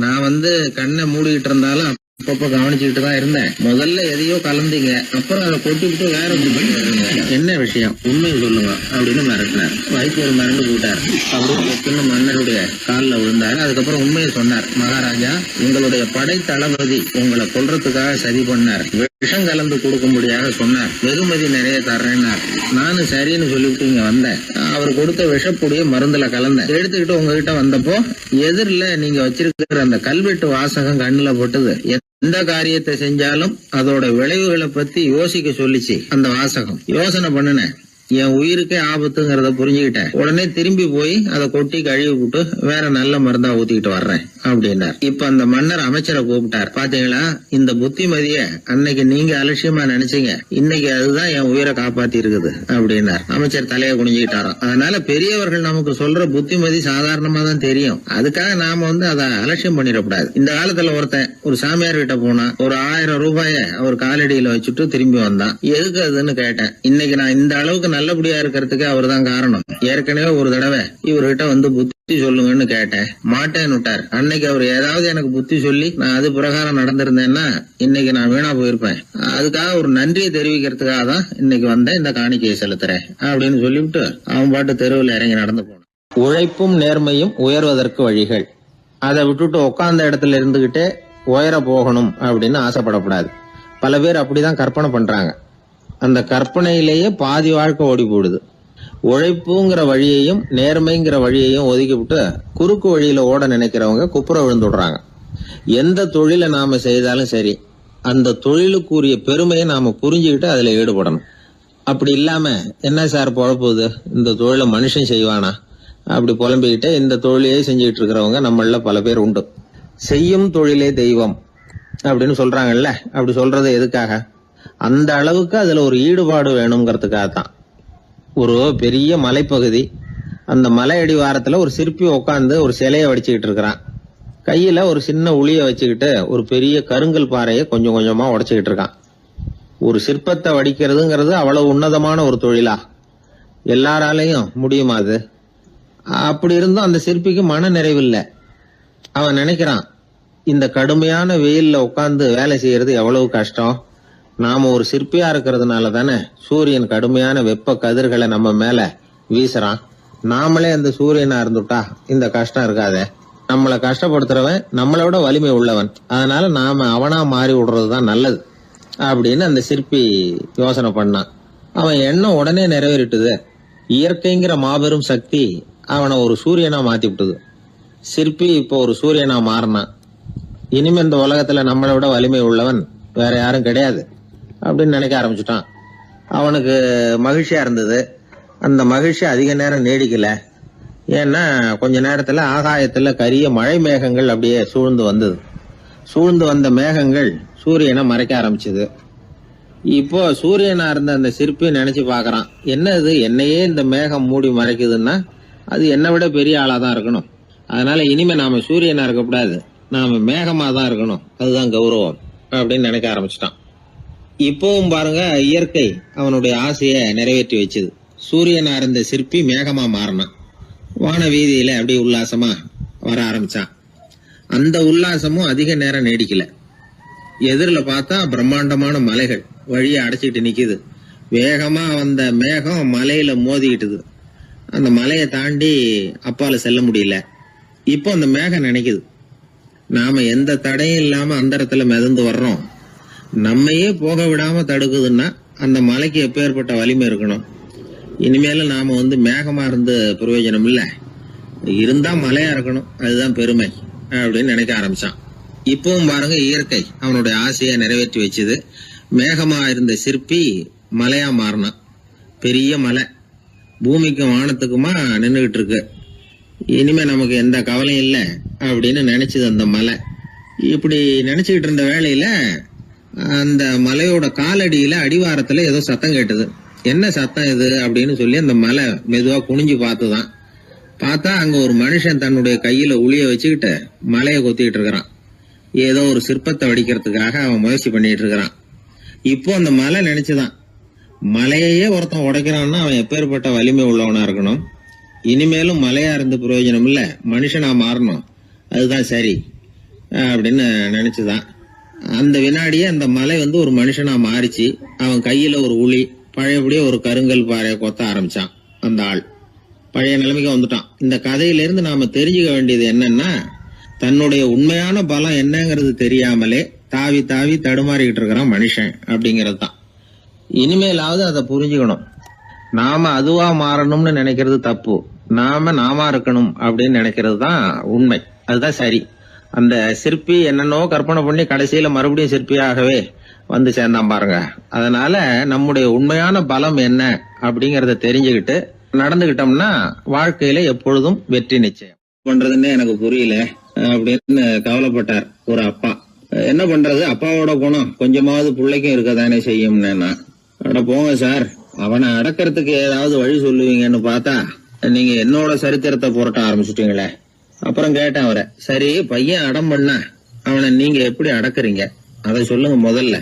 நான் வந்து கண்ணை மூடிக்கிட்டு இருந்தாலும் அப்பப்ப கவனிச்சுக்கிட்டு தான் இருந்தேன். முதல்ல எதையோ கலந்தீங்க, அப்புறம் அதை கொட்டிவிட்டு வேற எப்படி பண்ணிடுறீங்க, என்ன விஷயம், உண்மையை சொல்லுங்க அப்படின்னு மிரட்டினார். வைத்தியர் மிரண்டு போட்டார். அப்படின்னு மன்னருடைய காலில் விழுந்தார். அதுக்கப்புறம் உண்மையை சொன்னார். மகாராஜா, உங்களுடைய படை தளபதி உங்களை கொல்றதுக்காக சதி பண்ணார். விஷம் கலந்து கொடுக்கும்படியாக சொன்னார். வெகுமதி நிறைய தர்றேன்னார். நானும் சரின்னு சொல்லிவிட்டு இங்க வந்தேன். அவர் கொடுத்த விஷப்பொடிய மருந்துல கலந்தேன். எடுத்துக்கிட்டு உங்ககிட்ட வந்தப்போ எதிரில நீங்க வச்சிருக்கிற அந்த கல்வெட்டு வாசகம் கண்ணுல போட்டது. எந்த காரியத்தை செஞ்சாலும் அதோட விளைவுகளை பத்தி யோசிக்க சொல்லிச்சு அந்த வாசகம். யோசனை பண்ணுனேன். என் உயிருக்கே ஆபத்துங்கிறத புரிஞ்சுக்கிட்டேன். உடனே திரும்பி போய் அதை கொட்டி கழுவி விட்டு வேற நல்ல மருந்தா ஊத்திக்கிட்டு வர்றேன் அப்படின்னார். இப்ப அந்த மன்னர் அமைச்சரை கூப்பிட்டார். பாத்தீங்களா, இந்த புத்திமதிய அன்னைக்கு நீங்க அலட்சியமா நினைச்சீங்க, இன்னைக்கு அதுதான் என் உயிரை காப்பாத்தி இருக்குது அப்படின்னார். அமைச்சர் தலையை குனிஞ்சுக்கிட்டாராம். அதனால பெரியவர்கள் நமக்கு சொல்ற புத்திமதி சாதாரணமா தான் தெரியும். அதுக்காக நாம வந்து அதை அலட்சியம் பண்ணிடக்கூடாது. இந்த காலத்துல ஒருத்தன் ஒரு சாமியார் கிட்ட போனா ஒரு 1000 ரூபாய அவர் காலடியில வச்சுட்டு திரும்பி வந்தான். எதுக்கு அதுன்னு கேட்டேன். இன்னைக்கு நான் இந்த அளவுக்கு நல்லபடியா இருக்கிறதுக்கு அவர் தான் காரணம். ஏற்கனவே ஒரு தடவை இவர்கிட்ட வந்து புத்தி சொல்லுங்கன்னு கேட்டேன், மாட்டேன்னு விட்டார். அன்னைக்கு அவர் ஏதாவது எனக்கு புத்தி சொல்லி நான் அது பிரகாரம் நடந்திருந்தேன்னா இன்னைக்கு நான் வீணா போயிருப்பேன். அதுக்காக ஒரு நன்றியை தெரிவிக்கிறதுக்காக தான் இன்னைக்கு வந்தேன், இந்த காணிக்கையை செலுத்துறேன் அப்படின்னு சொல்லிவிட்டு அவன் பாட்டு தெருவில் இறங்கி நடந்து போனான். உழைப்பும் நேர்மையும் உயர்வதற்கு வழிகள். அதை விட்டுட்டு உட்கார்ந்த இடத்துல இருந்துகிட்டே உயர போகணும் அப்படின்னு ஆசைப்படக்கூடாது. பல பேர் அப்படிதான் கற்பனை பண்றாங்க. அந்த கற்பனையிலேயே பாதி வாழ்க்கை ஓடி போடுது. உழைப்புங்கிற வழியையும் நேர்மைங்கிற வழியையும் ஒதுக்கி விட்டு குறுக்கு வழியில ஓட நினைக்கிறவங்க குப்புற விழுந்துடுறாங்க. எந்த தொழிலை நாம செய்தாலும் சரி, அந்த தொழிலுக்குரிய பெருமையை நாம புரிஞ்சுக்கிட்டு அதுல ஈடுபடணும். அப்படி இல்லாம என்ன சார் பொழப்புது, இந்த தொழிலை மனுஷன் செய்வானா அப்படி புலம்பிக்கிட்டு இந்த தொழிலையே செஞ்சுக்கிட்டு இருக்கிறவங்க நம்மள பல பேர் உண்டு. செய்யும் தொழிலே தெய்வம் அப்படின்னு சொல்றாங்கல்ல, அப்படி சொல்றது எதுக்காக? அந்த அளவுக்கு அதுல ஒரு ஈடுபாடு வேணுங்கிறதுக்காக தான். ஒரு பெரிய மலைப்பகுதி, அந்த மலை அடிவாரத்துல ஒரு சிற்பி உட்காந்து ஒரு சிலையை வடிச்சுக்கிட்டு இருக்கிறான். கையில ஒரு சின்ன உளிய வச்சுக்கிட்டு ஒரு பெரிய கருங்கல் பாறையை கொஞ்சம் கொஞ்சமா உடைச்சுக்கிட்டு இருக்கான். ஒரு சிற்பத்தை வடிக்கிறதுங்கிறது அவ்வளவு உன்னதமான ஒரு தொழிலா? எல்லாராலையும் முடியுமா அது? அப்படி இருந்தும் அந்த சிற்பிக்கு மன நிறைவில்லை. அவன் நினைக்கிறான், இந்த கடுமையான வெயில்ல உட்கார்ந்து வேலை செய்யறது எவ்வளவு கஷ்டம். நாம ஒரு சிற்பியா இருக்கிறதுனால தானே சூரியன் கடுமையான வெப்ப கதிர்களை நம்ம மேல வீசுறான். நாமளே அந்த சூரியனா இருந்துட்டா இந்த கஷ்டம் இருக்காதே. நம்மளை கஷ்டப்படுத்துறவன் நம்மளை விட வலிமை உள்ளவன். அதனால நாம அவனா மாறி விடுறதுதான் நல்லது அப்படின்னு அந்த சிற்பி யோசனை பண்ணான். அவன் எண்ணம் உடனே நிறைவேறிட்டுது. இயற்கைங்கிற மாபெரும் சக்தி அவனை ஒரு சூரியனா மாத்தி விட்டுது. சிற்பி இப்போ ஒரு சூரியனா மாறினான். இனிமே இந்த உலகத்துல நம்மளை விட வலிமை உள்ளவன் வேற யாரும் கிடையாது அப்படின்னு நினைக்க ஆரம்பிச்சுட்டான். அவனுக்கு மகிழ்ச்சியா இருந்தது. அந்த மகிழ்ச்சி அதிக நேரம் நீடிக்கல. ஏன்னா கொஞ்ச நேரத்துல ஆகாயத்துல கரிய மழை மேகங்கள் அப்படியே சூழ்ந்து வந்தது. சூழ்ந்து வந்த மேகங்கள் சூரியனை மறைக்க ஆரம்பிச்சது. இப்போ சூரியனா இருந்த அந்த சிற்பி நினைச்சு பாக்குறான், என்ன இது, என்னையே இந்த மேகம் மூடி மறைக்குதுன்னா அது என்னை விட பெரிய ஆளாதான் இருக்கணும். அதனால இனிமே நாம சூரியனா இருக்கக்கூடாது, நாம மேகமா தான் இருக்கணும், அதுதான் கௌரவம் அப்படின்னு நினைக்க ஆரம்பிச்சிட்டான். இப்பவும் பாருங்க, இயற்கை அவனுடைய ஆசையை நிறைவேற்றி வச்சது. சூரியனா இருந்த சிற்பி மேகமா மாறினான். வான வீதியில அப்படியே உல்லாசமா வர ஆரம்பிச்சான். அந்த உல்லாசமும் அதிக நேரம் நீடிக்கல. எதிரில பார்த்தா பிரம்மாண்டமான மலைகள் வழியை அடைச்சிட்டு நிக்குது. வேகமா வந்த மேகம் மலையில மோதிக்கிட்டுது. அந்த மலையை தாண்டி அப்பால செல்ல முடியல. இப்போ அந்த மேகம் நினைக்குது, நாம எந்த தடையும் இல்லாம அந்தரத்துல மிதந்து வர்றோம். நம்மையே போக விடாம தடுக்குதுன்னா அந்த மலைக்கு எப்பேற்பட்ட வலிமை இருக்கணும். இனிமேல நாம மேகமா இருந்து பிரயோஜனம் இல்ல, இருந்தா மலையா இருக்கணும், அதுதான் பெருமை அப்படின்னு நினைக்க ஆரம்பிச்சான். இப்பவும் பாருங்க, இயற்கை அவனுடைய ஆசையை நிறைவேற்றி வச்சது. மேகமா இருந்த சிற்பி மலையா மாறினான். பெரிய மலை பூமிக்கும் வானத்துக்குமா நின்றுகிட்டு இருக்கு. இனிமே நமக்கு எந்த கவலையும் இல்லை அப்படின்னு நினைச்சது அந்த மலை. இப்படி நினைச்சுக்கிட்டு இருந்த வேளையில அந்த மலையோட காலடியில அடிவாரத்துல ஏதோ சத்தம் கேட்டது. என்ன சத்தம் இது அப்படின்னு சொல்லி அந்த மலை மெதுவா குனிஞ்சு பார்த்துதான். பார்த்தா அங்க ஒரு மனுஷன் தன்னுடைய கையில உளிய வச்சுக்கிட்டு மலையை கொத்திக்கிட்டு இருக்கிறான். ஏதோ ஒரு சிற்பத்தை வடிக்கிறதுக்காக அவன் முயற்சி பண்ணிட்டு இருக்கிறான். இப்போ அந்த மலை நினைச்சுதான், மலையே ஒருத்தன் உடைக்கிறான்னா அவன் எப்பேற்பட்ட வலிமை உள்ளவனா இருக்கணும். இனிமேலும் மலையா இருந்து பிரயோஜனம் இல்ல, மனுஷனா மாறணும், அதுதான் சரி அப்படின்னு நினைச்சுதான். அந்த வினாடியே அந்த மலை ஒரு மனுஷனா மாறிச்சு. அவன் கையில ஒரு உளி, பழையபடியே ஒரு கருங்கல் பாறையை கொத்த ஆரம்பிச்சான். அந்த ஆள் பழைய நிலைமைக்கு வந்துட்டான். இந்த கதையிலிருந்து நாம தெரிஞ்சுக்க வேண்டியது என்னன்னா, தன்னுடைய உண்மையான பலம் என்னங்கிறது தெரியாமலே தாவி தாவி தடுமாறிக்கிட்டு இருக்கிறான் மனுஷன் அப்படிங்கிறது தான். இனிமேலாவது அதை புரிஞ்சுக்கணும். நாம அதுவா மாறணும்னு நினைக்கிறது தப்பு, நாம இருக்கணும் அப்படின்னு நினைக்கிறது தான் உண்மை, அதுதான் சரி. அந்த சிற்பி என்னென்னோ கற்பனை பண்ணி கடைசியில மறுபடியும் சிற்பியாகவே வந்து சேர்ந்தான் பாருங்க. அதனால நம்முடைய உண்மையான பலம் என்ன அப்படிங்கறத தெரிஞ்சுக்கிட்டு நடந்துகிட்டோம்னா வாழ்க்கையில எப்பொழுதும் வெற்றி நிச்சயம். பண்றதுன்னு எனக்கு புரியல அப்படின்னு கவலைப்பட்டார் ஒரு அப்பா. என்ன பண்றது, அப்பாவோட குணம் கொஞ்சமாவது பிள்ளைக்கும் இருக்கதானே செய்யும்னா, அட போங்க சார், அவனை அடக்கிறதுக்கு ஏதாவது வழி சொல்லுவீங்கன்னு பார்த்தா நீங்க என்னோட சரித்திரத்தை புரட்ட ஆரம்பிச்சுட்டீங்களே. அப்புறம் கேட்டேன் அவரை, சரி பையன் அடம் பண்ணா அவனை நீங்க எப்படி அடக்குறீங்க அதை சொல்லுங்க முதல்ல,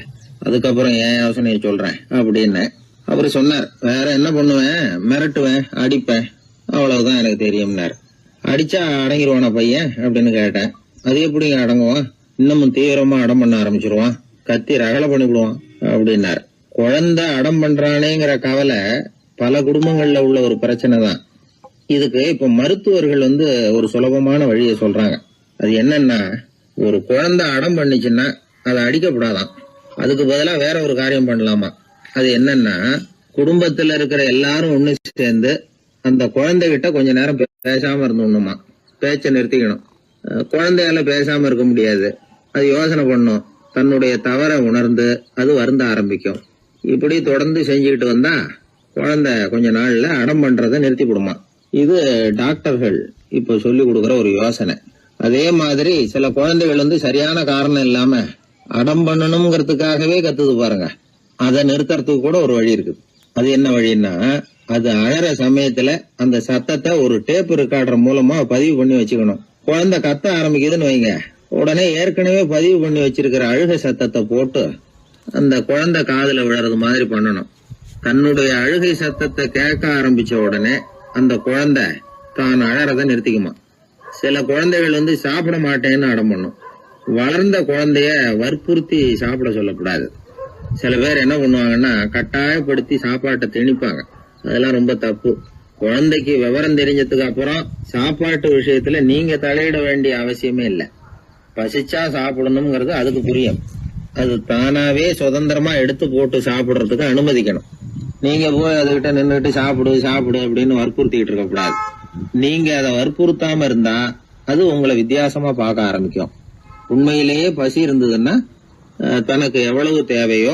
அதுக்கப்புறம் என் யோசனையை சொல்றேன் அப்படின்னு. அவரு சொன்னார், வேற என்ன பண்ணுவேன், மிரட்டுவேன், அடிப்பேன், அவ்வளவுதான் எனக்கு தெரியும்னார். அடிச்சா அடங்கிடுவானா பையன் அப்படின்னு கேட்டேன். அது எப்படிங்க அடங்குவான், இன்னமும் தீவிரமா அடம் பண்ண ஆரம்பிச்சிருவான், கத்தி ரகலை பண்ணிவிடுவான் அப்படின்னார். குழந்தை அடம் பண்றானேங்கிற கவலை பல குடும்பங்கள்ல உள்ள ஒரு பிரச்சனை தான். இதுக்கு இப்ப மருத்துவர்கள் ஒரு சுலபமான வழியை சொல்றாங்க. அது என்னன்னா, ஒரு குழந்தை அடம் பண்ணிச்சுன்னா அதை அடிக்கப்படாதான், அதுக்கு பதிலா வேற ஒரு காரியம் பண்ணலாமா. அது என்னன்னா, குடும்பத்துல இருக்கிற எல்லாரும் ஒண்ணு சேர்ந்து அந்த குழந்தைகிட்ட கொஞ்ச நேரம் பேசாம இருந்தோம்னுமா, பேச்சை நிறுத்திக்கணும். குழந்தையால பேசாம இருக்க முடியாது, அது யோசனை பண்ணும், தன்னுடைய தவறை உணர்ந்து அது வருந்த ஆரம்பிக்கும். இப்படி தொடர்ந்து செஞ்சுக்கிட்டு வந்தா குழந்தை கொஞ்ச நாள்ல அடம் பண்றதை நிறுத்தி விடுமா. இது டாக்டர்கள் இப்ப சொல்லி கொடுக்கற ஒரு யோசனை. அதே மாதிரி சில குழந்தைகள் சரியான காரணம் இல்லாம அடம் பண்ணணுங்கிறதுக்காகவே கத்துது பாருங்க, அதை நிறுத்துறதுக்கு கூட ஒரு வழி இருக்குது. அது என்ன வழின்னா, அது அழற சமயத்துல அந்த சத்தத்தை ஒரு டேப் ரெக்கார்டர் மூலமா பதிவு பண்ணி வச்சுக்கணும். குழந்தை கத்த ஆரம்பிக்குதுன்னு வைங்க, உடனே ஏற்கனவே பதிவு பண்ணி வச்சிருக்கிற அழுகை சத்தத்தை போட்டு அந்த குழந்தை காதுல விழறது மாதிரி பண்ணணும். தன்னுடைய அழுகை சத்தத்தை கேட்க ஆரம்பிச்ச உடனே அந்த குழந்தை தான் அழறத நிறுத்திக்குமா. சில குழந்தைகள் சாப்பிட மாட்டேன்னு அடம் பண்ணும். வளர்ந்த குழந்தைய வற்புறுத்தி சாப்பிட சொல்லக்கூடாது. சில பேர் என்ன பண்ணுவாங்கன்னா, கட்டாயப்படுத்தி சாப்பாட்டை திணிப்பாங்க. அதெல்லாம் ரொம்ப தப்பு. குழந்தைக்கு விவரம் தெரிஞ்சதுக்கு அப்புறம் சாப்பாட்டு விஷயத்துல நீங்க தலையிட வேண்டிய அவசியமே இல்லை. பசிச்சா சாப்பிடணுங்கிறது அதுக்கு புரியும். அது தானாவே சுதந்திரமா எடுத்து போட்டு சாப்பிடுறதுக்கு அனுமதிக்கணும். நீங்க போய் அதுகிட்ட நின்றுட்டு சாப்பிடு சாப்பிடு அப்படின்னு வற்புறுத்திக்கிட்டு இருக்க கூடாது. நீங்க அதை வற்புறுத்தாம இருந்தா அது உங்களை வித்தியாசமா பார்க்க ஆரம்பிக்கும். உண்மையிலேயே பசி இருந்ததுன்னா தனக்கு எவ்வளவு தேவையோ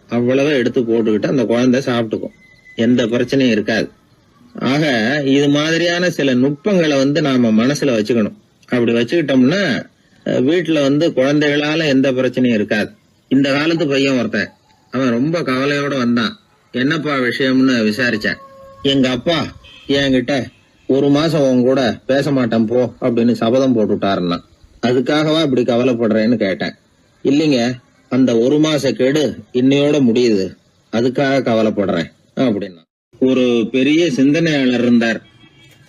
அவ்வளவு எடுத்து போட்டுக்கிட்டு அந்த குழந்தை சாப்பிட்டுக்கும், எந்த பிரச்சனையும் இருக்காது. ஆக இது மாதிரியான சில நுட்பங்களை நாம மனசுல வச்சுக்கணும். அப்படி வச்சுக்கிட்டோம்னா வீட்டுல குழந்தைகளால எந்த பிரச்சனையும் இருக்காது. இந்த காலத்து பையன் ஒருத்தன், அவன் ரொம்ப கவலையோட வந்தான். என்னப்பா விஷயம்னு விசாரிச்சேன். எங்க அப்பா என்கிட்ட 1 மாசம் உன் கூட பேச மாட்டேன் போ அப்படின்னு சபதம் போட்டுட்டாருன்னா, அதுக்காகவா இப்படி கவலைப்படுறேன்னு கேட்டேன். இல்லைங்க, அந்த 1 மாச கெடு இன்னையோட முடியுது, அதுக்காக கவலைப்படுறேன் அப்படின்னா. ஒரு பெரிய சிந்தனையாளர் இருந்தார்.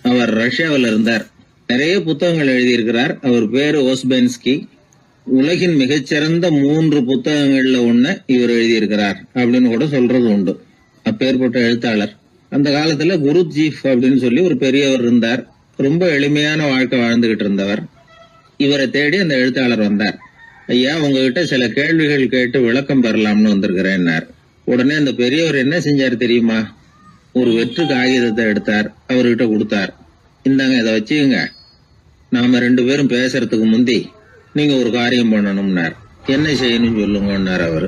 அவர் ரஷ்யாவில் இருந்தார். நிறைய புத்தகங்கள் எழுதியிருக்கிறார். அவர் பேரு ஓஸ்பென்ஸ்கி. உலகின் மிகச்சிறந்த 3 புத்தகங்கள்ல ஒண்ணு இவர் எழுதியிருக்கிறார் அப்படின்னு கூட சொல்றது உண்டு. அப்பேற்பட்ட எழுத்தாளர். அந்த காலத்துல குருஜீஃப் அப்படின்னு சொல்லி ஒரு பெரியவர் இருந்தார். ரொம்ப எளிமையான வாழ்க்கை வாழ்ந்துகிட்டு இருந்தவர். இவரை தேடி அந்த எழுத்தாளர் வந்தார். ஐயா, உங்ககிட்ட சில கேள்விகள் கேட்டு விளக்கம் பெறலாம்னு வந்திருக்கிறேன்னார். உடனே அந்த பெரியவர் என்ன செஞ்சார் தெரியுமா? ஒரு வெற்று காகிதத்தை எடுத்தார், அவர்கிட்ட கொடுத்தார். இந்தாங்க, இதை வச்சுக்கங்க, நாம 2 பேரும் பேசுறதுக்கு முந்தி நீங்க ஒரு காரியம் பண்ணணும்னார். என்ன செய்யணும் சொல்லுங்கன்னார் அவரு.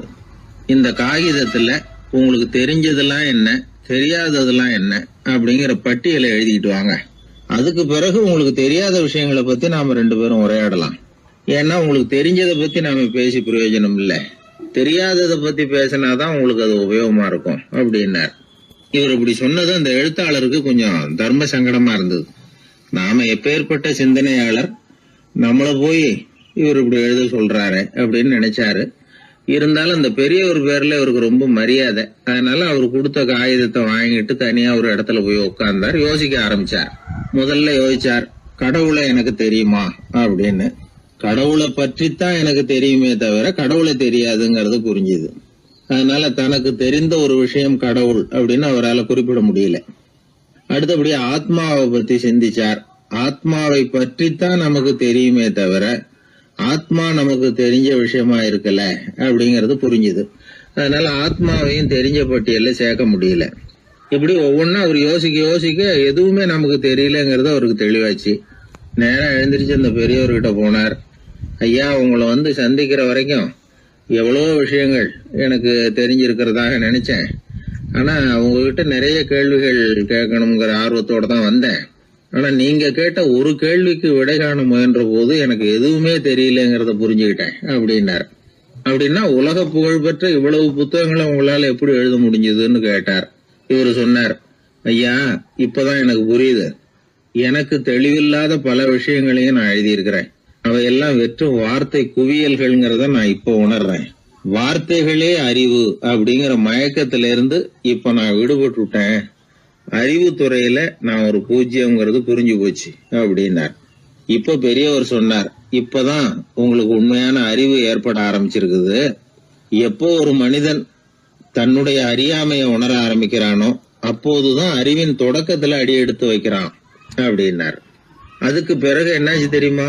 இந்த காகிதத்துல உங்களுக்கு தெரிஞ்சதெல்லாம் என்ன, தெரியாததெல்லாம் என்ன அப்படிங்கிற பட்டியலை எழுதிட்டு வாங்க. அதுக்கு பிறகு உங்களுக்கு தெரியாத விஷயங்களை பத்தி நாம 2 பேரும் உரையாடலாம். ஏன்னா உங்களுக்கு தெரிஞ்சதை பத்தி நாம பேசி பிரயோஜனம் இல்லை, தெரியாததை பத்தி பேசினாதான் உங்களுக்கு அது உபயோகமா இருக்கும் அப்படின்னார். இவர் இப்படி சொன்னது அந்த எழுத்தாளருக்கு கொஞ்சம் தர்ம சங்கடமா இருந்தது. நாம எப்பேற்பட்ட சிந்தனையாளர், நம்மள போய் இவர் இப்படி எழுத சொல்றாரு அப்படின்னு நினைச்சாரு. இருந்தாலும் அந்த பெரியவர் பேர்ல இவருக்கு ரொம்ப மரியாதை. அதனால அவர் கொடுத்த காகிதத்தை வாங்கிட்டு தனியா ஒரு இடத்துல போய் உட்கார்ந்தார். யோசிக்க ஆரம்பிச்சார். முதல்ல யோசிச்சார், கடவுளை எனக்கு தெரியுமா அப்படின்னு. கடவுளை பற்றித்தான் எனக்கு தெரியுமே தவிர கடவுளை தெரியாதுங்கிறது புரிஞ்சுது. அதனால தனக்கு தெரிந்த ஒரு விஷயம் கடவுள் அப்படின்னு அவரால் குறிப்பிட முடியல. அடுத்தபடி ஆத்மாவை பத்தி சிந்திச்சார். ஆத்மாவை பற்றித்தான் நமக்கு தெரியுமே தவிர ஆத்மா நமக்கு தெரிஞ்ச விஷயமா இருக்கல அப்படிங்கறது புரிஞ்சுது. அதனால ஆத்மாவையும் தெரிஞ்ச பட்டியல்ல சேர்க்க முடியல. இப்படி ஒவ்வொன்னா அவர் யோசிக்க யோசிக்க எதுவுமே நமக்கு தெரியலங்கிறது அவருக்கு தெளிவாச்சு. நேரம் எழுந்திரிச்சு அந்த பெரியவர்கிட்ட போனார். ஐயா, உங்களை சந்திக்கிற வரைக்கும் எவ்வளவோ விஷயங்கள் எனக்கு தெரிஞ்சிருக்கிறதாக நினைச்சேன். ஆனா உங்ககிட்ட நிறைய கேள்விகள் கேட்கணுங்கிற ஆர்வத்தோட தான் வந்தேன். ஆனா நீங்க கேட்ட ஒரு கேள்விக்கு விடை காண முயன்ற போது எனக்கு எதுவுமே தெரியலங்கிறத புரிஞ்சுக்கிட்டேன் அப்படின்னார். அப்படின்னா உலக புகழ்பெற்ற இவ்வளவு புத்தகங்களை உங்களால எப்படி எழுத முடிஞ்சதுன்னு கேட்டார். இவரு சொன்னார், ஐயா, இப்பதான் எனக்கு புரியுது. எனக்கு தெளிவில்லாத பல விஷயங்களையும் நான் எழுதியிருக்கிறேன். அவையெல்லாம் வெற்றும் வார்த்தை குவியல்கள்ங்கிறத நான் இப்ப உணர்றேன். வார்த்தைகளே அறிவு அப்படிங்கிற மயக்கத்திலிருந்து இப்ப நான் விடுபட்டுட்டேன். அறிவுத்துறையில நான் ஒரு பூஜ்யம்ங்கிறது புரிஞ்சு போச்சு அப்படின்னார். இப்ப பெரியவர் சொன்னார், இப்பதான் உங்களுக்கு உண்மையான அறிவு ஏற்பட ஆரம்பிச்சிருக்குது. எப்போ ஒரு மனிதன் தன்னுடைய அறியாமையை உணர ஆரம்பிக்கிறானோ அப்போதுதான் அறிவின் தொடக்கத்துல அடி எடுத்து வைக்கிறான் அப்படின்னார். அதுக்கு பிறகு என்னாச்சு தெரியுமா?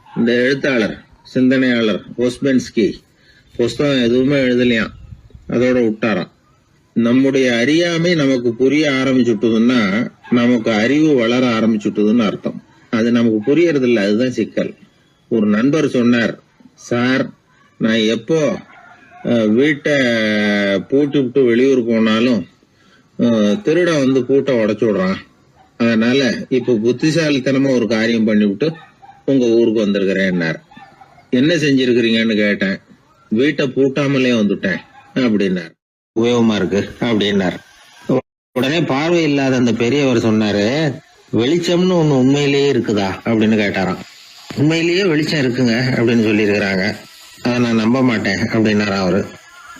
இந்த எழுத்தாளர், சிந்தனையாளர் ஓஸ்பென்ஸ்கி புஸ்தகம் எதுவுமே எழுதலையாம், அதோட விட்டாராம். நம்முடைய அறியாமை நமக்கு புரிய ஆரம்பிச்சுட்டுதுன்னா நமக்கு அறிவு வளர ஆரம்பிச்சுட்டுதுன்னு அர்த்தம். அது நமக்கு புரியறது இல்லை, அதுதான் சிக்கல். ஒரு நண்பர் சொன்னார், சார், நான் எப்போ வீட்டை பூட்டி விட்டு வெளியூர் போனாலும் திருடன் பூட்டை உடைச்சு விடுறான். அதனால இப்ப புத்திசாலித்தனமா ஒரு காரியம் பண்ணிவிட்டு உங்க ஊருக்கு வந்திருக்கிறேன்னார். என்ன செஞ்சிருக்கிறீங்கன்னு கேட்டேன். வீட்டை பூட்டாமலே வந்துட்டேன் அப்படின்னார். உபயோகமா இருக்கு அப்படின்னார். உடனே பார்வை இல்லாத அந்த பெரியவர் சொன்னாரு, வெளிச்சம்னு ஒண்ணு உண்மையிலேயே இருக்குதா அப்படின்னு கேட்டாராம். உண்மையிலேயே வெளிச்சம் இருக்குங்க அப்படின்னு சொல்லி இருக்கிறாங்க, அதை நான் நம்ப மாட்டேன் அப்படின்னாரா அவரு.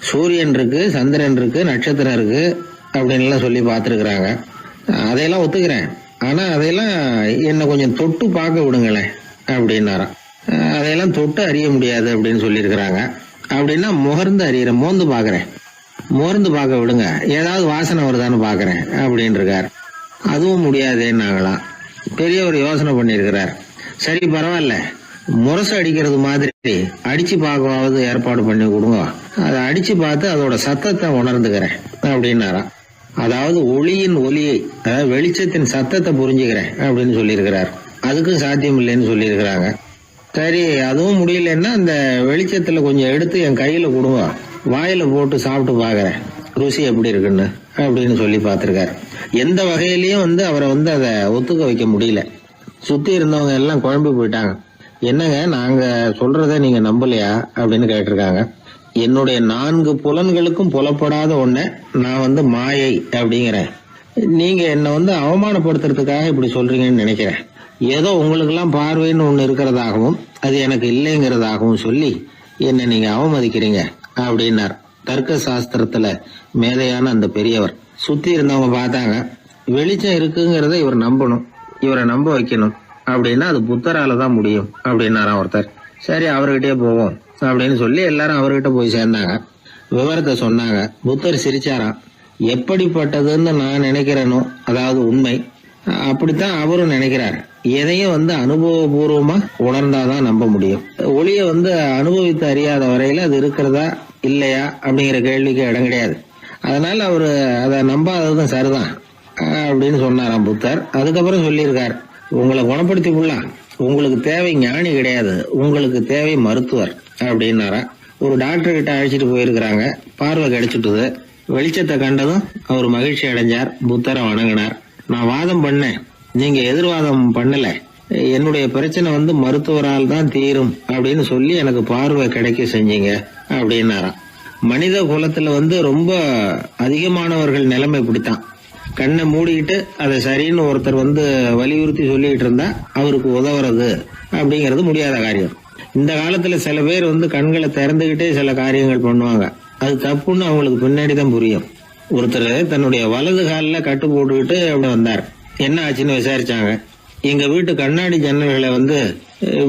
சூரியன் இருக்கு, சந்திரன் இருக்கு, நட்சத்திரம் இருக்கு அப்படின்னு சொல்லி பார்த்துருக்குறாங்க, அதையெல்லாம் ஒத்துக்கிறேன். ஆனா அதையெல்லாம் என்ன கொஞ்சம் தொட்டு பார்க்க விடுங்களேன் அப்படின்னாராம். அதையெல்லாம் தொட்டு அறிய முடியாது அப்படின்னு சொல்லியிருக்கிறாங்க. அப்படின்னா முகர்ந்து அறியறேன், மோந்து பாக்குறேன். மோர்ந்து பார்க்க விடுங்க, ஏதாவது வாசனை வருதான்னு பாக்குறேன் அப்படின்னு இருக்கார். அதுவும் முடியாதேன்னாங்களாம். பெரியவர் யோசனை பண்ணிருக்கிறார். சரி, பரவாயில்ல, முரசு அடிக்கிறது மாதிரி அடிச்சு பார்க்கவாவது ஏற்பாடு பண்ணி கொடுங்க, அதை அடிச்சு பார்த்து அதோட சத்தத்தை உணர்ந்துக்கிறேன் அப்படின்னாராம். அதாவது ஒளியின் ஒலியை, அதாவது வெளிச்சத்தின் சத்தத்தை புரிஞ்சுக்கிறேன் அப்படின்னு சொல்லியிருக்கிறார். அதுக்கும் சாத்தியம் இல்லைன்னு சொல்லியிருக்கிறாங்க. சரி, அதுவும் முடியலன்னா அந்த வெளிச்சத்துல கொஞ்சம் எடுத்து என் கையில கொடுங்க, வாயில போட்டு சாப்பிட்டு பாக்குறேன் ருசி எப்படி இருக்குன்னு அப்படின்னு சொல்லி பார்த்திருக்காரு. எந்த வகையிலயும் அவரை அதை ஒத்துக்க வைக்க முடியல. சுத்தி இருந்தவங்க எல்லாம் குழம்பி போயிட்டாங்க. என்னங்க, நாங்க சொல்றத நீங்க நம்பலையா அப்படின்னு கேட்டிருக்காங்க. என்னுடைய 4 புலன்களுக்கும் புலப்படாத ஒன்ன நான் மாயை அப்படிங்கிறேன். நீங்க என்ன அவமானப்படுத்துறதுக்காக இப்படி சொல்றீங்கன்னு நினைக்கிறேன். ஏதோ உங்களுக்கு எல்லாம் பார்வைன்னு ஒண்ணு இருக்கிறதாகவும் அது எனக்கு இல்லைங்கிறதாகவும் சொல்லி என்ன நீங்க அவமதிக்கிறீங்க அப்படின்னார். தர்க்க சாஸ்திரத்துல மேதையான அந்த பெரியவர். சுத்தி இருந்தவங்க பார்த்தாங்க, வெளிச்சம் இருக்குங்கிறத இவர் நம்பணும், இவரை நம்ப வைக்கணும் அப்படின்னா அது புத்தரால தான் முடியும் அப்படின்னாராம் ஒருத்தர். சரி அவர்கிட்டயே போவோம் அப்படின்னு சொல்லி எல்லாரும் அவர்கிட்ட போய் சேர்ந்தாங்க. விவரத்தை சொன்னாங்க. புத்தர் சிரிச்சாராம். எப்படிப்பட்டதுன்னு நான் நினைக்கிறேனோ, அதாவது உண்மை, அப்படித்தான் அவரும் நினைக்கிறார். எதையும் அனுபவபூர்வமா உணர்ந்தாதான் நம்ப முடியும். ஒளிய அனுபவித்து அறியாத வரையில அது இருக்கிறதா இல்லையா அப்படிங்கிற கேள்விக்கு இடம் கிடையாது. அதனால அவரு அதை நம்பாததும் சரிதான் அப்படின்னு சொன்னாராம் புத்தர். அதுக்கப்புறம் சொல்லியிருக்கார், உங்களை குணப்படுத்தி கொள்ளலாம், உங்களுக்கு தேவை ஞானி கிடையாது, உங்களுக்கு தேவை மருத்துவர் அப்படின்னாரா. ஒரு டாக்டர் கிட்ட அழைச்சிட்டு போயிருக்கிறாங்க. பார்வை கிடைச்சிட்டுது. வெளிச்சத்தை கண்டதும் அவர் மகிழ்ச்சி அடைஞ்சார். புத்தரை வணங்கினார். நான் வாதம் பண்ணேன், நீங்க எதிர்வாதம் பண்ணல. என்னுடைய பிரச்சனை மருத்துவரால் தான் தீரும் அப்படின்னு சொல்லி எனக்கு பார்வை கிடைக்க செஞ்சீங்க அப்படின்னாராம். மனித குலத்துல ரொம்ப அதிகமானவர்கள் நிலைமை இப்படித்தான். கண்ணை மூடிக்கிட்டு அதை சரின்னு ஒருத்தர் வலியுறுத்தி சொல்லிட்டு இருந்தா அவருக்கு உதவுறது அப்படிங்கிறது முடியாத காரியம். இந்த காலத்துல சில பேர் கண்களை திறந்துகிட்டே சில காரியங்கள் பண்ணுவாங்க. அது தப்புன்னு அவங்களுக்கு பின்னாடி தான் புரியும். ஒருத்தர் தன்னுடைய வலது காலில் கட்டு போட்டுக்கிட்டு அப்படி வந்தார். என்ன ஆச்சுன்னு விசாரிச்சாங்க. எங்க வீட்டு கண்ணாடி ஜன்னல்களை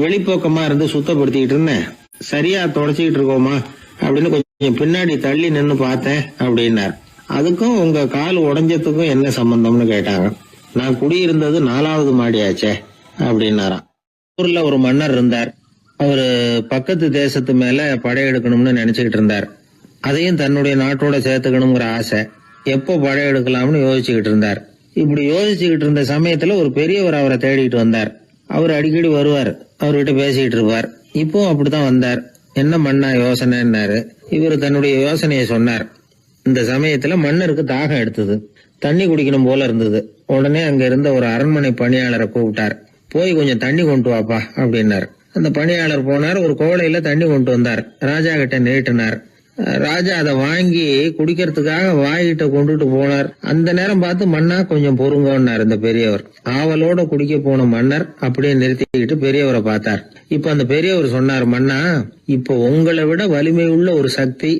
வெளிப்போக்கமா இருந்து சுத்தப்படுத்திக்கிட்டு இருந்தேன், சரியா தொடச்சிக்கிட்டு இருக்கோமா அப்படின்னு கொஞ்சம் பின்னாடி தள்ளி நின்று பார்த்தேன் அப்படின்னார். அதுக்கும் உங்க கால் உடைஞ்சதுக்கும் என்ன சம்பந்தம்னு கேட்டாங்க. நான் குடியிருந்தது 4வது மாடியாச்சே அப்படின்னாராம். ஊர்ல ஒரு மன்னர் இருந்தார். அவரு பக்கத்து தேசத்து மேல படையெடுக்கணும்னு நினைச்சுக்கிட்டு இருந்தார். அதையும் தன்னுடைய நாட்டோட சேர்த்துக்கணுங்கிற ஆசை. எப்போ படையெடுக்கலாம்னு யோசிச்சுக்கிட்டு இருந்தார். இப்படி யோசிச்சுக்கிட்டு இருந்த சமயத்துல ஒரு பெரியவர் அவரை தேடிட்டு வந்தார். அவர் அடிக்கடி வருவார், அவர்கிட்ட பேசிக்கிட்டு இருப்பார். இப்போ அப்படித்தான் வந்தார். என்ன மன்னா யோசனைன்னாரு. இவர் தன்னுடைய யோசனையை சொன்னார். இந்த சமயத்துல மன்னருக்கு தாகம் எடுத்தது, தண்ணி குடிக்கணும் போல இருந்தது. உடனே அங்க இருந்த ஒரு அரண்மனை பணியாளரை கூப்பிட்டார். போய் கொஞ்சம் தண்ணி கொண்டு வாப்பா அப்படின்னார். அந்த பணியாளர் போனார். ஒரு கோலையில தண்ணி கொண்டு வந்தார். ராஜா கிட்ட நீட்டினார். ராஜா அதை வாங்கி குடிக்கிறதுக்காக வாயிட்ட கொண்டுட்டு போனார். அந்த நேரம் பார்த்து மன்னா கொஞ்சம் பொறுங்கன்னார் இந்த பெரியவர். ஆவலோட குடிக்க போன மன்னர் அப்படியே நிறுத்திக்கிட்டு பெரியவரை பார்த்தார். இப்ப அந்த பெரியவர் சொன்னார், மன்னா இப்ப உங்களை விட வலிமை உள்ள ஒரு சக்தி